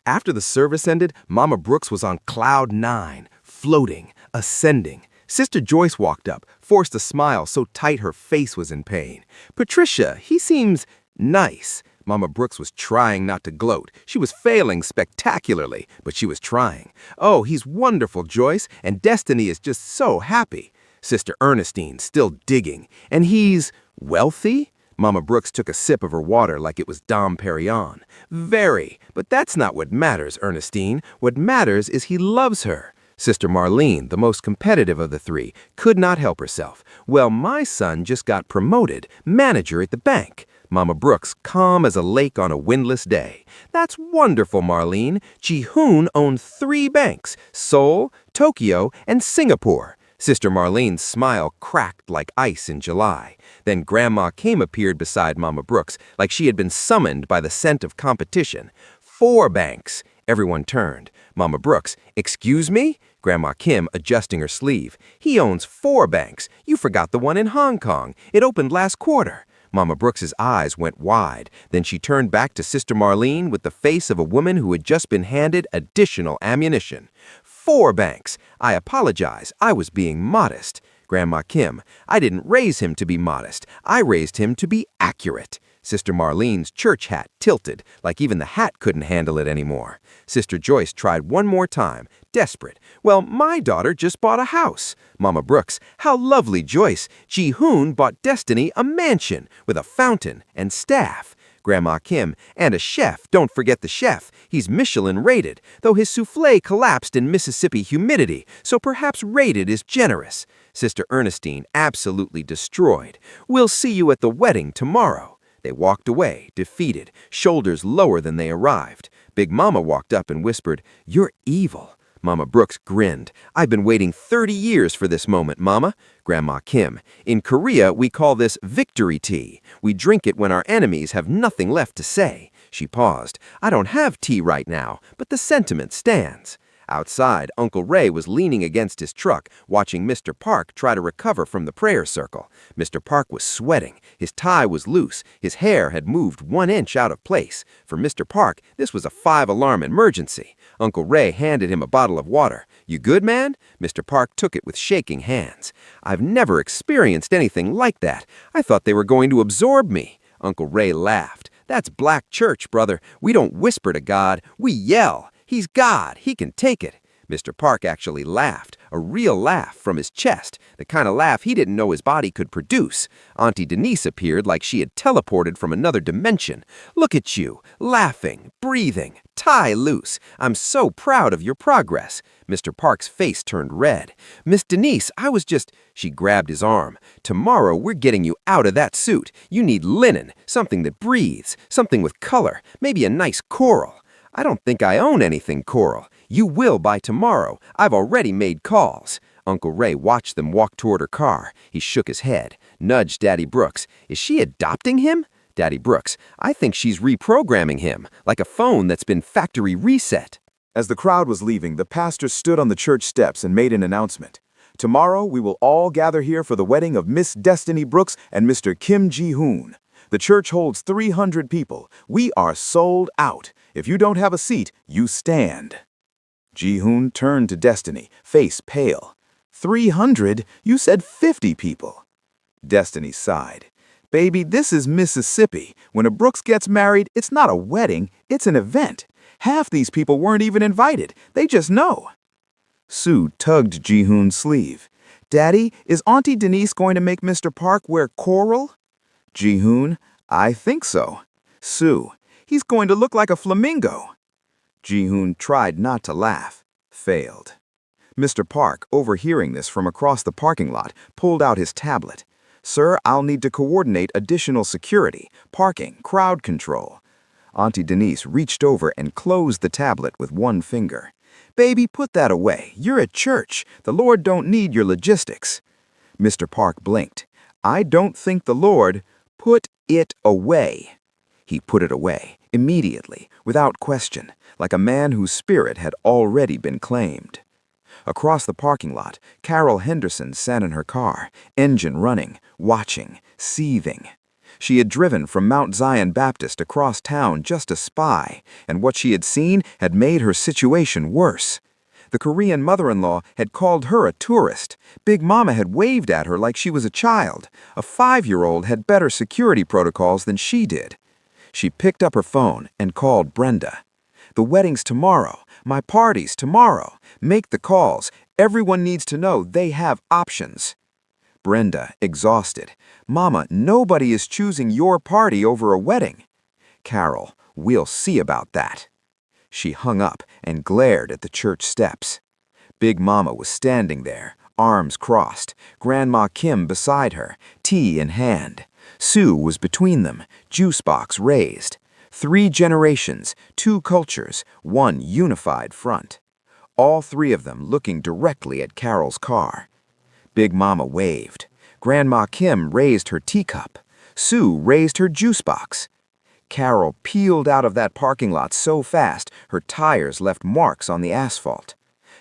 After the service ended, Mama Brooks was on cloud 9, floating, ascending. Sister Joyce walked up, forced a smile so tight her face was in pain. "Patricia, he seems nice." Mama Brooks was trying not to gloat. She was failing spectacularly, but she was trying. "Oh, he's wonderful, Joyce, and Destiny is just so happy." Sister Ernestine, still digging. "And he's wealthy?" Mama Brooks took a sip of her water like it was Dom Perignon. "Very, but that's not what matters, Ernestine. What matters is he loves her." Sister Marlene, the most competitive of the 3, could not help herself. "Well, my son just got promoted, manager at the bank." Mama Brooks, calm as a lake on a windless day. "That's wonderful, Marlene. Ji-hoon owns 3 banks, Seoul, Tokyo, and Singapore." Sister Marlene's smile cracked like ice in July. Then Grandma Kim appeared beside Mama Brooks, like she had been summoned by the scent of competition. 4 banks. Everyone turned. Mama Brooks, "Excuse me?" Grandma Kim, adjusting her sleeve. "He owns 4 banks. You forgot the one in Hong Kong. It opened last quarter." Mama Brooks's eyes went wide. Then she turned back to Sister Marlene with the face of a woman who had just been handed additional ammunition. 4 banks. I apologize. I was being modest." Grandma Kim, "I didn't raise him to be modest. I raised him to be accurate." Sister Marlene's church hat tilted, like even the hat couldn't handle it anymore. Sister Joyce tried one more time, desperate. Well, my daughter just bought a house. Mama Brooks, how lovely, Joyce. Ji-hoon bought Destiny a mansion with a fountain and staff. Grandma Kim, and a chef, don't forget the chef. He's Michelin rated, though his souffle collapsed in Mississippi humidity, so perhaps rated is generous. Sister Ernestine, absolutely destroyed. We'll see you at the wedding tomorrow. They walked away, defeated, shoulders lower than they arrived. Big Mama walked up and whispered, "You're evil." Mama Brooks grinned. "I've been waiting 30 years for this moment, Mama." Grandma Kim, "In Korea, we call this victory tea. We drink it when our enemies have nothing left to say." She paused. "I don't have tea right now, but the sentiment stands." Outside, Uncle Ray was leaning against his truck, watching Mr. Park try to recover from the prayer circle. Mr. Park was sweating. His tie was loose. His hair had moved 1 inch out of place. For Mr. Park, this was a 5-alarm emergency. Uncle Ray handed him a bottle of water. "You good, man?" Mr. Park took it with shaking hands. "I've never experienced anything like that. I thought they were going to absorb me." Uncle Ray laughed. "That's black church, brother. We don't whisper to God. We yell. He's God. He can take it." Mr. Park actually laughed, a real laugh from his chest, the kind of laugh he didn't know his body could produce. Auntie Denise appeared like she had teleported from another dimension. "Look at you, laughing, breathing, tie loose. I'm so proud of your progress." Mr. Park's face turned red. "Miss Denise, I was just—" She grabbed his arm. "Tomorrow we're getting you out of that suit. You need linen, something that breathes, something with color, maybe a nice coral." "I don't think I own anything coral." "You will by tomorrow. I've already made calls." Uncle Ray watched them walk toward her car. He shook his head, nudged Daddy Brooks. "Is she adopting him?" Daddy Brooks, "I think she's reprogramming him, like a phone that's been factory reset." As the crowd was leaving, the pastor stood on the church steps and made an announcement. "Tomorrow, we will all gather here for the wedding of Miss Destiny Brooks and Mr. Kim Ji-hoon. The church holds 300 people. We are sold out. If you don't have a seat, you stand." Ji-hoon turned to Destiny, face pale. 300? You said 50 people." Destiny sighed. "Baby, this is Mississippi. When a Brooks gets married, it's not a wedding, it's an event. Half these people weren't even invited. They just know." Sue tugged Ji-hoon's sleeve. "Daddy, is Auntie Denise going to make Mr. Park wear coral?" Ji-hoon, "I think so." Sue, "He's going to look like a flamingo." Ji-hoon tried not to laugh, failed. Mr. Park, overhearing this from across the parking lot, pulled out his tablet. "Sir, I'll need to coordinate additional security, parking, crowd control." Auntie Denise reached over and closed the tablet with one finger. "Baby, put that away. You're at church. The Lord don't need your logistics." Mr. Park blinked. "I don't think the Lord—" "Put it away." He put it away, immediately, without question, like a man whose spirit had already been claimed. Across the parking lot, Carol Henderson sat in her car, engine running, watching, seething. She had driven from Mount Zion Baptist across town just to spy, and what she had seen had made her situation worse. The Korean mother-in-law had called her a tourist. Big Mama had waved at her like she was a child. A 5-year-old had better security protocols than she did. She picked up her phone and called Brenda. "The wedding's tomorrow. My party's tomorrow. Make the calls. Everyone needs to know they have options." Brenda, exhausted. "Mama, nobody is choosing your party over a wedding." Carol, "We'll see about that." She hung up and glared at the church steps. Big Mama was standing there, arms crossed, Grandma Kim beside her, tea in hand. Sue was between them, juice box raised. 3 generations, 2 cultures, 1 unified front. All 3 of them looking directly at Carol's car. Big Mama waved. Grandma Kim raised her teacup. Sue raised her juice box. Carol peeled out of that parking lot so fast her tires left marks on the asphalt.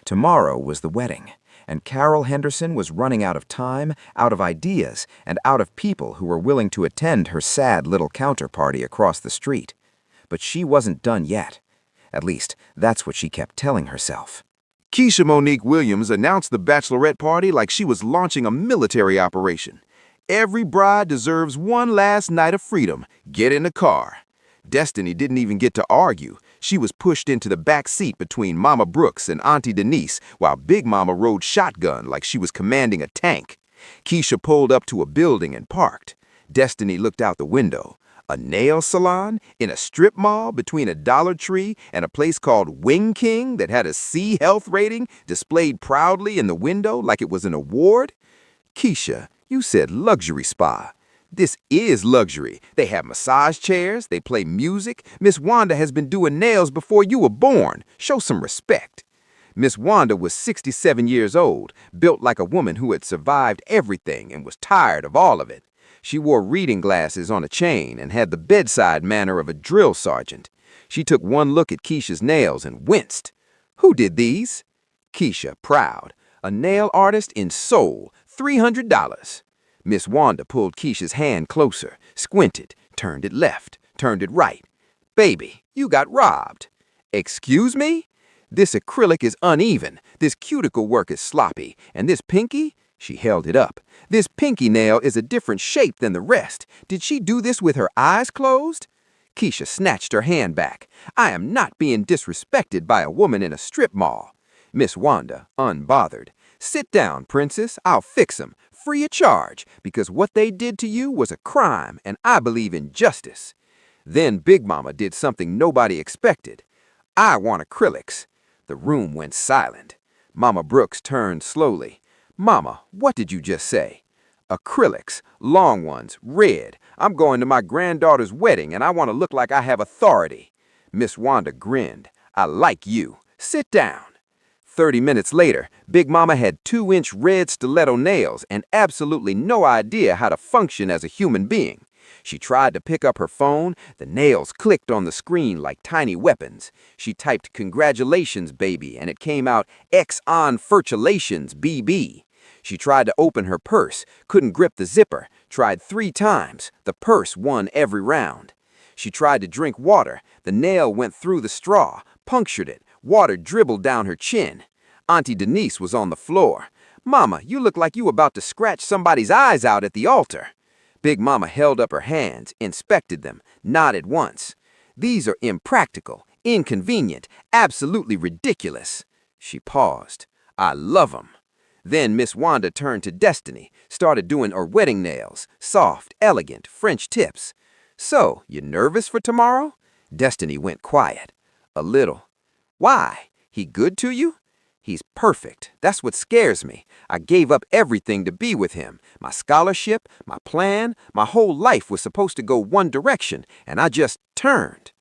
Tomorrow was the wedding, and Carol Henderson was running out of time, out of ideas, and out of people who were willing to attend her sad little counterparty across the street. But she wasn't done yet. At least, that's what she kept telling herself. Keisha Monique Williams announced the bachelorette party like she was launching a military operation. Every bride deserves one last night of freedom. Get in the car. Destiny didn't even get to argue. She was pushed into the back seat between Mama Brooks and Auntie Denise while Big Mama rode shotgun like she was commanding a tank. Keisha pulled up to a building and parked. Destiny looked out the window. A nail salon in a strip mall between a Dollar Tree and a place called Wing King that had a C health rating displayed proudly in the window like it was an award? Keisha, you said luxury spa. This is luxury. They have massage chairs, they play music. Miss Wanda has been doing nails before you were born. Show some respect. Miss Wanda was 67 years old, built like a woman who had survived everything and was tired of all of it. She wore reading glasses on a chain and had the bedside manner of a drill sergeant. She took one look at Keisha's nails and winced. Who did these? Keisha, proud. A nail artist in Seoul, $300. Miss Wanda pulled Keisha's hand closer, squinted, turned it left, turned it right. Baby, you got robbed. Excuse me? This acrylic is uneven, this cuticle work is sloppy, and this pinky? She held it up. This pinky nail is a different shape than the rest. Did she do this with her eyes closed? Keisha snatched her hand back. I am not being disrespected by a woman in a strip mall. Miss Wanda, unbothered. Sit down, princess, I'll fix 'em. Free of charge, because what they did to you was a crime, and I believe in justice. Then Big Mama did something nobody expected. I want acrylics. The room went silent. Mama Brooks turned slowly. Mama, what did you just say? Acrylics, long ones, red. I'm going to my granddaughter's wedding, and I want to look like I have authority. Miss Wanda grinned. I like you. Sit down. 30 minutes later, Big Mama had 2-inch red stiletto nails and absolutely no idea how to function as a human being. She tried to pick up her phone. The nails clicked on the screen like tiny weapons. She typed congratulations, baby, and it came out X on fertulations, BB. She tried to open her purse, couldn't grip the zipper, tried 3 times. The purse won every round. She tried to drink water. The nail went through the straw, punctured it. Water dribbled down her chin. Auntie Denise was on the floor. Mama, you look like you about to scratch somebody's eyes out at the altar. Big Mama held up her hands, inspected them, nodded once. These are impractical, inconvenient, absolutely ridiculous. She paused. I love 'em. Then Miss Wanda turned to Destiny, started doing her wedding nails, soft, elegant, French tips. So, you nervous for tomorrow? Destiny went quiet. A little. Why? He good to you? He's perfect. That's what scares me. I gave up everything to be with him. My scholarship, my plan, my whole life was supposed to go one direction, and I just turned.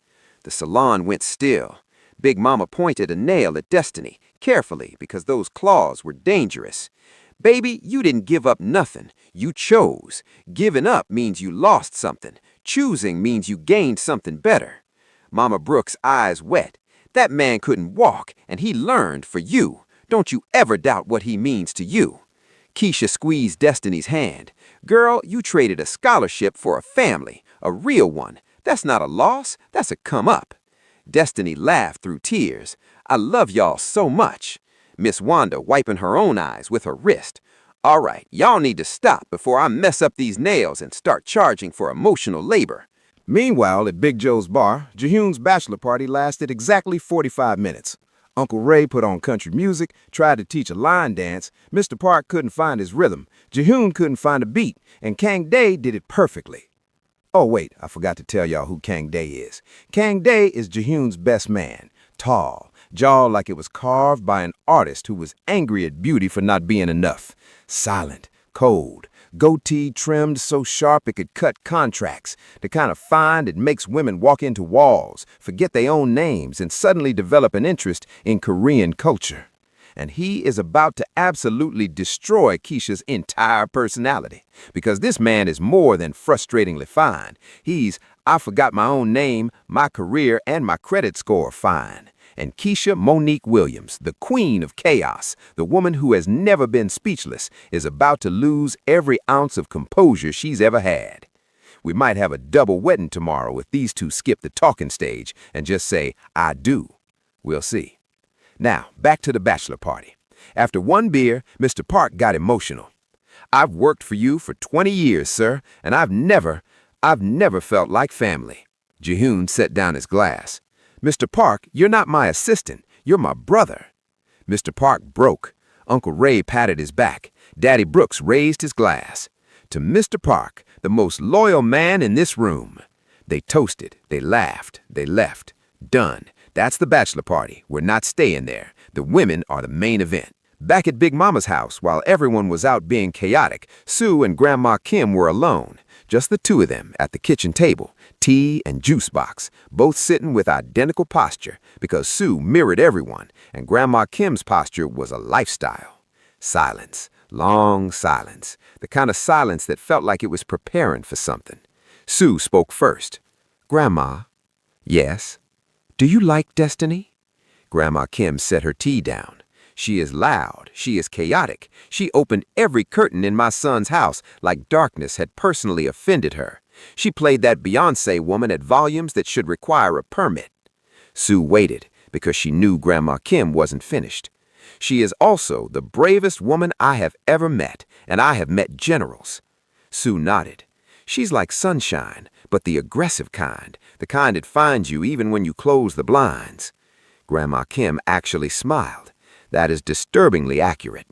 The salon went still. Big Mama pointed a nail at Destiny, carefully, because those claws were dangerous. Baby, you didn't give up nothing. You chose. Giving up means you lost something. Choosing means you gained something better. Mama Brooks' eyes wet. That man couldn't walk, and he learned for you. Don't you ever doubt what he means to you. Keisha squeezed Destiny's hand. Girl, you traded a scholarship for a family, a real one. That's not a loss, that's a come up. Destiny laughed through tears. I love y'all so much. Miss Wanda wiping her own eyes with her wrist. All right, y'all need to stop before I mess up these nails and start charging for emotional labor. Meanwhile, at Big Joe's bar, Jihoon's bachelor party lasted exactly 45 minutes. Uncle Ray put on country music, tried to teach a line dance. Mr. Park couldn't find his rhythm. Jihoon couldn't find a beat, and Kang Dae did it perfectly. Oh, wait, I forgot to tell y'all who Kang Dae is. Kang Dae is Jihoon's best man. Tall, jaw like it was carved by an artist who was angry at beauty for not being enough. Silent, cold, goatee trimmed so sharp it could cut contracts, the kind of find that makes women walk into walls, forget their own names, and suddenly develop an interest in Korean culture. And he is about to absolutely destroy Keisha's entire personality, because this man is more than frustratingly fine. He's, I forgot my own name, my career, and my credit score fine. And Keisha Monique Williams, the queen of chaos, the woman who has never been speechless, is about to lose every ounce of composure she's ever had. We might have a double wedding tomorrow if these two skip the talking stage and just say, I do. We'll see. Now, back to the bachelor party. After one beer, Mr. Park got emotional. I've worked for you for 20 years, sir, and I've never felt like family. Jihoon set down his glass. Mr. Park, you're not my assistant. You're my brother. Mr. Park broke. Uncle Ray patted his back. Daddy Brooks raised his glass. To Mr. Park, the most loyal man in this room. They toasted. They laughed. They left. Done. That's the bachelor party. We're not staying there. The women are the main event. Back at Big Mama's house, while everyone was out being chaotic, Sue and Grandma Kim were alone. Just the two of them at the kitchen table, tea and juice box, both sitting with identical posture because Sue mirrored everyone and Grandma Kim's posture was a lifestyle. Silence, long silence, the kind of silence that felt like it was preparing for something. Sue spoke first. Grandma. Yes. Do you like Destiny? Grandma Kim set her tea down. She is loud. She is chaotic. She opened every curtain in my son's house like darkness had personally offended her. She played that Beyoncé woman at volumes that should require a permit. Sue waited because she knew Grandma Kim wasn't finished. She is also the bravest woman I have ever met, and I have met generals. Sue nodded. She's like sunshine, but the aggressive kind, the kind that finds you even when you close the blinds. Grandma Kim actually smiled. That is disturbingly accurate.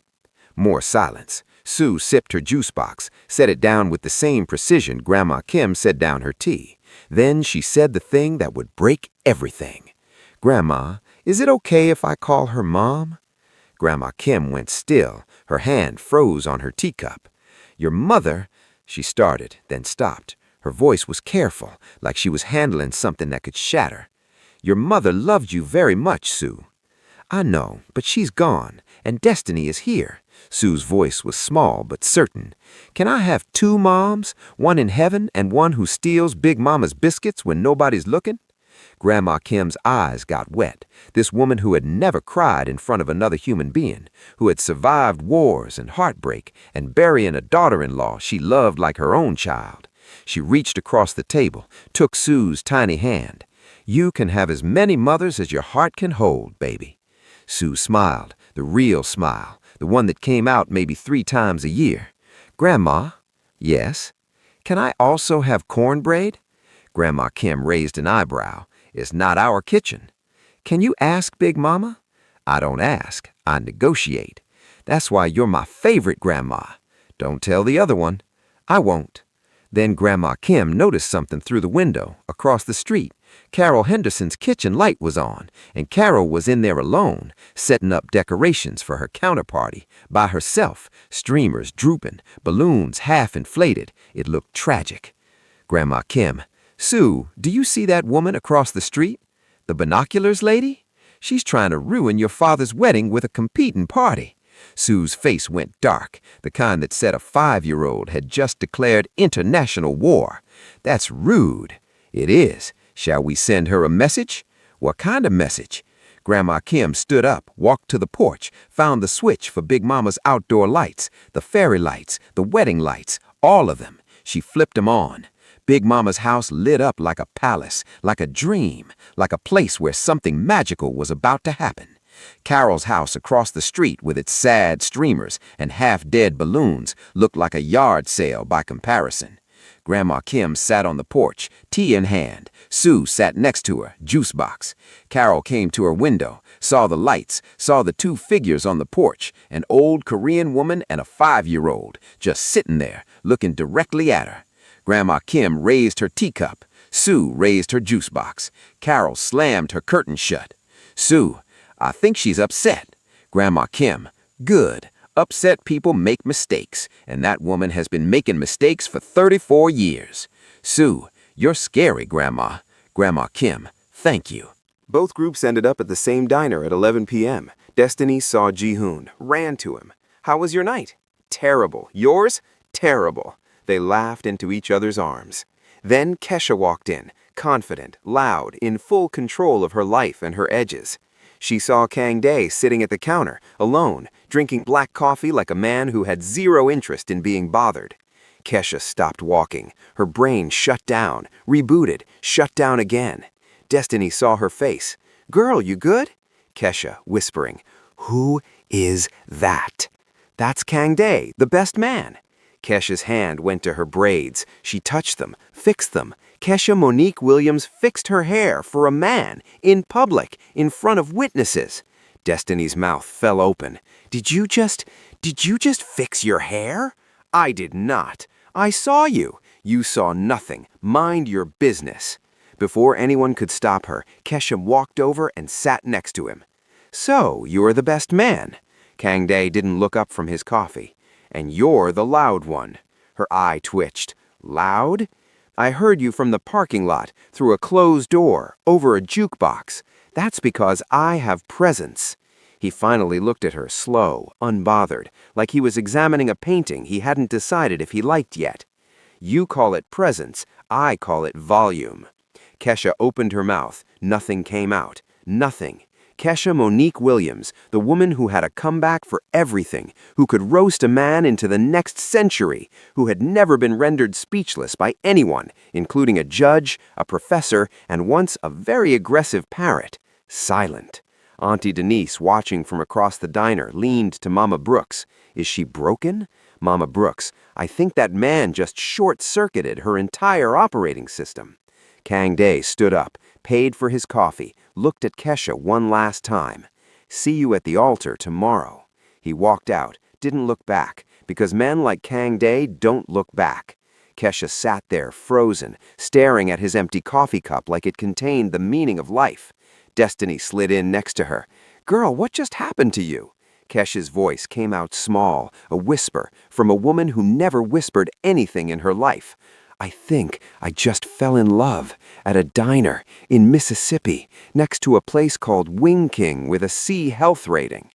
More silence. Sue sipped her juice box, set it down with the same precision Grandma Kim set down her tea. Then she said the thing that would break everything. Grandma, is it okay if I call her Mom? Grandma Kim went still. Her hand froze on her teacup. Your mother, she started, then stopped. Her voice was careful, like she was handling something that could shatter. Your mother loved you very much, Sue. I know, but she's gone, and Destiny is here. Sue's voice was small but certain. Can I have two moms, one in heaven and one who steals Big Mama's biscuits when nobody's looking? Grandma Kim's eyes got wet. This woman who had never cried in front of another human being, who had survived wars and heartbreak and burying a daughter-in-law she loved like her own child. She reached across the table, took Sue's tiny hand. You can have as many mothers as your heart can hold, baby. Sue smiled, the real smile, the one that came out maybe 3 times a year. Grandma? Yes? Can I also have cornbread? Grandma Kim raised an eyebrow. It's not our kitchen. Can you ask Big Mama? I don't ask, I negotiate. That's why you're my favorite grandma. Don't tell the other one. I won't. Then Grandma Kim noticed something through the window, across the street. Carol Henderson's kitchen light was on, and Carol was in there alone, setting up decorations for her counterparty, by herself, streamers drooping, balloons half inflated. It looked tragic. Grandma Kim, Sue, do you see that woman across the street? The binoculars lady? She's trying to ruin your father's wedding with a competing party. Sue's face went dark, the kind that said a 5-year-old had just declared international war. That's rude. It is. Shall we send her a message? What kind of message? Grandma Kim stood up, walked to the porch, found the switch for Big Mama's outdoor lights, the fairy lights, the wedding lights, all of them. She flipped them on. Big Mama's house lit up like a palace, like a dream, like a place where something magical was about to happen. Carol's house across the street with its sad streamers and half-dead balloons looked like a yard sale by comparison. Grandma Kim sat on the porch, tea in hand. Sue sat next to her, juice box. Carol came to her window, saw the lights, saw the 2 figures on the porch, an old Korean woman and a 5-year-old, just sitting there, looking directly at her. Grandma Kim raised her teacup. Sue raised her juice box. Carol slammed her curtain shut. Sue, I think she's upset. Grandma Kim, good. Upset people make mistakes, and that woman has been making mistakes for 34 years. Sue, you're scary, Grandma. Grandma Kim, thank you. Both groups ended up at the same diner at 11 p.m. Destiny saw Ji-hoon, ran to him. How was your night? Terrible. Yours? Terrible. They laughed into each other's arms. Then Kesha walked in, confident, loud, in full control of her life and her edges. She saw Kang Dae sitting at the counter, alone, drinking black coffee like a man who had zero interest in being bothered. Kesha stopped walking. Her brain shut down, rebooted, shut down again. Destiny saw her face. Girl, you good? Kesha, whispering, Who is that? That's Kang Dae, the best man. Kesha's hand went to her braids. She touched them, fixed them. Kesha Monique Williams fixed her hair for a man, in public, in front of witnesses. Destiny's mouth fell open. Did you just fix your hair? I did not. I saw you. You saw nothing. Mind your business. Before anyone could stop her, Kesha walked over and sat next to him. So, you're the best man. Kang Dae didn't look up from his coffee. And you're the loud one. Her eye twitched. Loud? I heard you from the parking lot, through a closed door, over a jukebox. That's because I have presence. He finally looked at her, slow, unbothered, like he was examining a painting he hadn't decided if he liked yet. You call it presence, I call it volume. Kesha opened her mouth. Nothing came out. Nothing. Kesha Monique Williams, the woman who had a comeback for everything, who could roast a man into the next century, who had never been rendered speechless by anyone, including a judge, a professor, and once a very aggressive parrot. Silent. Auntie Denise, watching from across the diner, leaned to Mama Brooks. Is she broken? Mama Brooks, I think that man just short-circuited her entire operating system. Kang Dae stood up, paid for his coffee, looked at Kesha one last time. See you at the altar tomorrow. He walked out, didn't look back, because men like Kang Dae don't look back. Kesha sat there, frozen, staring at his empty coffee cup like it contained the meaning of life. Destiny slid in next to her. Girl, what just happened to you? Kesha's voice came out small, a whisper, from a woman who never whispered anything in her life. I think I just fell in love at a diner in Mississippi next to a place called Wing King with a C health rating.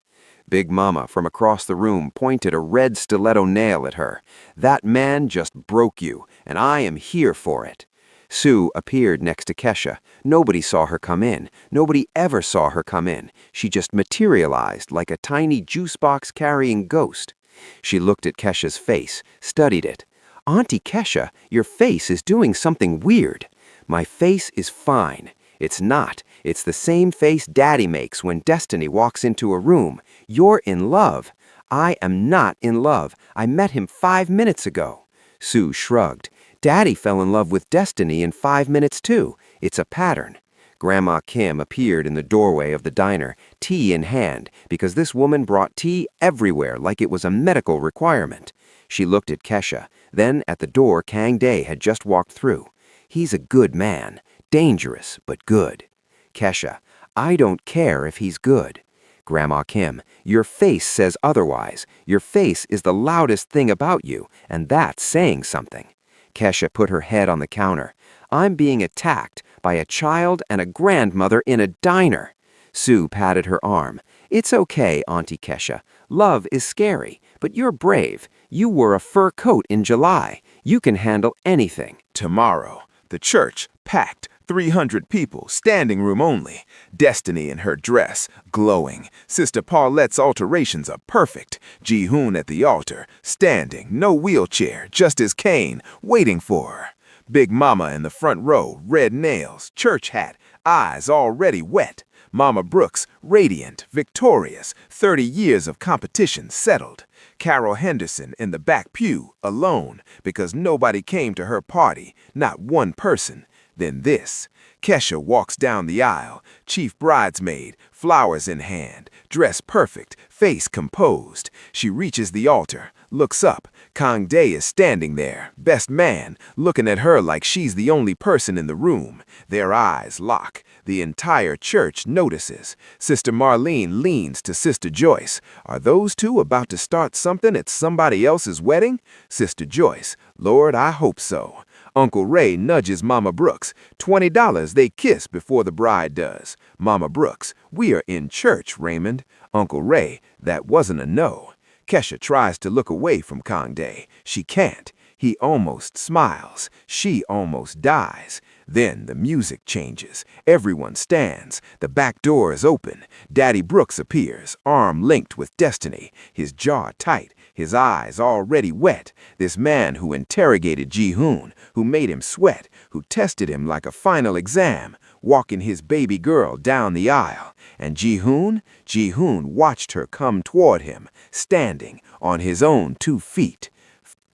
Big Mama from across the room pointed a red stiletto nail at her. That man just broke you, and I am here for it. Sue appeared next to Kesha. Nobody saw her come in. Nobody ever saw her come in. She just materialized like a tiny juice box carrying ghost. She looked at Kesha's face, studied it. Auntie Kesha, your face is doing something weird. My face is fine. It's not. It's the same face Daddy makes when Destiny walks into a room. You're in love. I am not in love. I met him 5 minutes ago. Sue shrugged. Daddy fell in love with Destiny in 5 minutes too. It's a pattern. Grandma Kim appeared in the doorway of the diner, tea in hand, because this woman brought tea everywhere like it was a medical requirement. She looked at Kesha, then at the door Kang Dae had just walked through. He's a good man. Dangerous, but good. Kesha, I don't care if he's good. Grandma Kim, your face says otherwise. Your face is the loudest thing about you, and that's saying something. Kesha put her head on the counter. I'm being attacked by a child and a grandmother in a diner. Sue patted her arm. It's okay, Auntie Kesha. Love is scary, but you're brave. You wore a fur coat in July. You can handle anything. Tomorrow, the church packed. 300 people, standing room only. Destiny in her dress, glowing. Sister Paulette's alterations are perfect. Ji-hoon at the altar, standing, no wheelchair, just as Kane, waiting for her. Big Mama in the front row, red nails, church hat, eyes already wet. Mama Brooks, radiant, victorious, 30 years of competition settled. Carol Henderson in the back pew, alone, because nobody came to her party, not one person. Then this. Kesha walks down the aisle, chief bridesmaid, flowers in hand, dress perfect, face composed. She reaches the altar, looks up. Kang Dae is standing there, best man, looking at her like she's the only person in the room. Their eyes lock. The entire church notices. Sister Marlene leans to Sister Joyce. Are those two about to start something at somebody else's wedding? Sister Joyce, Lord, I hope so. Uncle Ray nudges Mama Brooks. $20 they kiss before the bride does. Mama Brooks, we are in church, Raymond. Uncle Ray, that wasn't a no. Kesha tries to look away from Kang Dae. She can't. He almost smiles. She almost dies. Then the music changes. Everyone stands. The back door is open. Daddy Brooks appears, arm linked with Destiny, his jaw tight, his eyes already wet. This man who interrogated Ji-hoon, who made him sweat, who tested him like a final exam, walking his baby girl down the aisle. And Ji-hoon watched her come toward him, standing on his own 2 feet.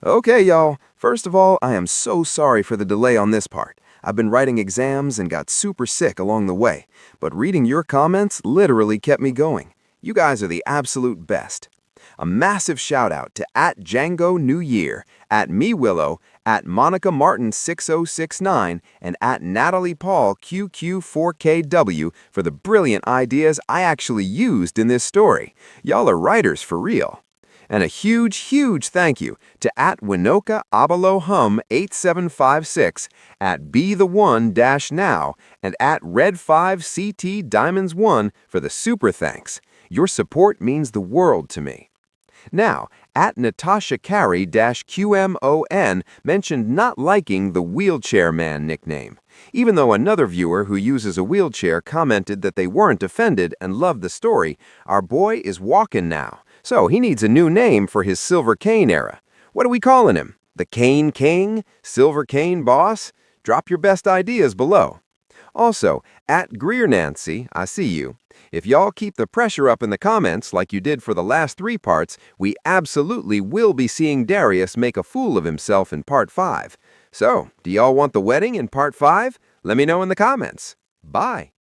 Okay, y'all. First of all, I am so sorry for the delay on this part. I've been writing exams and got super sick along the way, but reading your comments literally kept me going. You guys are the absolute best. A massive shout out to @Django New Year, @MeWillow, @MonicaMartin6069, and @NataliePaul QQ4KW for the brilliant ideas I actually used in this story. Y'all are writers for real. And a huge thank you to @Winoka Abalohum 8756, @BeTheOne-Now, and @Red5CT Diamonds1 for the super thanks. Your support means the world to me. Now, @Natasha Carey-QMON mentioned not liking the Wheelchair Man nickname, even though another viewer who uses a wheelchair commented that they weren't offended and loved the story. Our boy is walking now, so he needs a new name for his Silver Cane era. What are we calling him? The Cane King? Silver Cane Boss? Drop your best ideas below. Also, @GreerNancy, I see you. If y'all keep the pressure up in the comments like you did for the last 3 parts, we absolutely will be seeing Darius make a fool of himself in Part 5. So, do y'all want the wedding in Part 5? Let me know in the comments. Bye.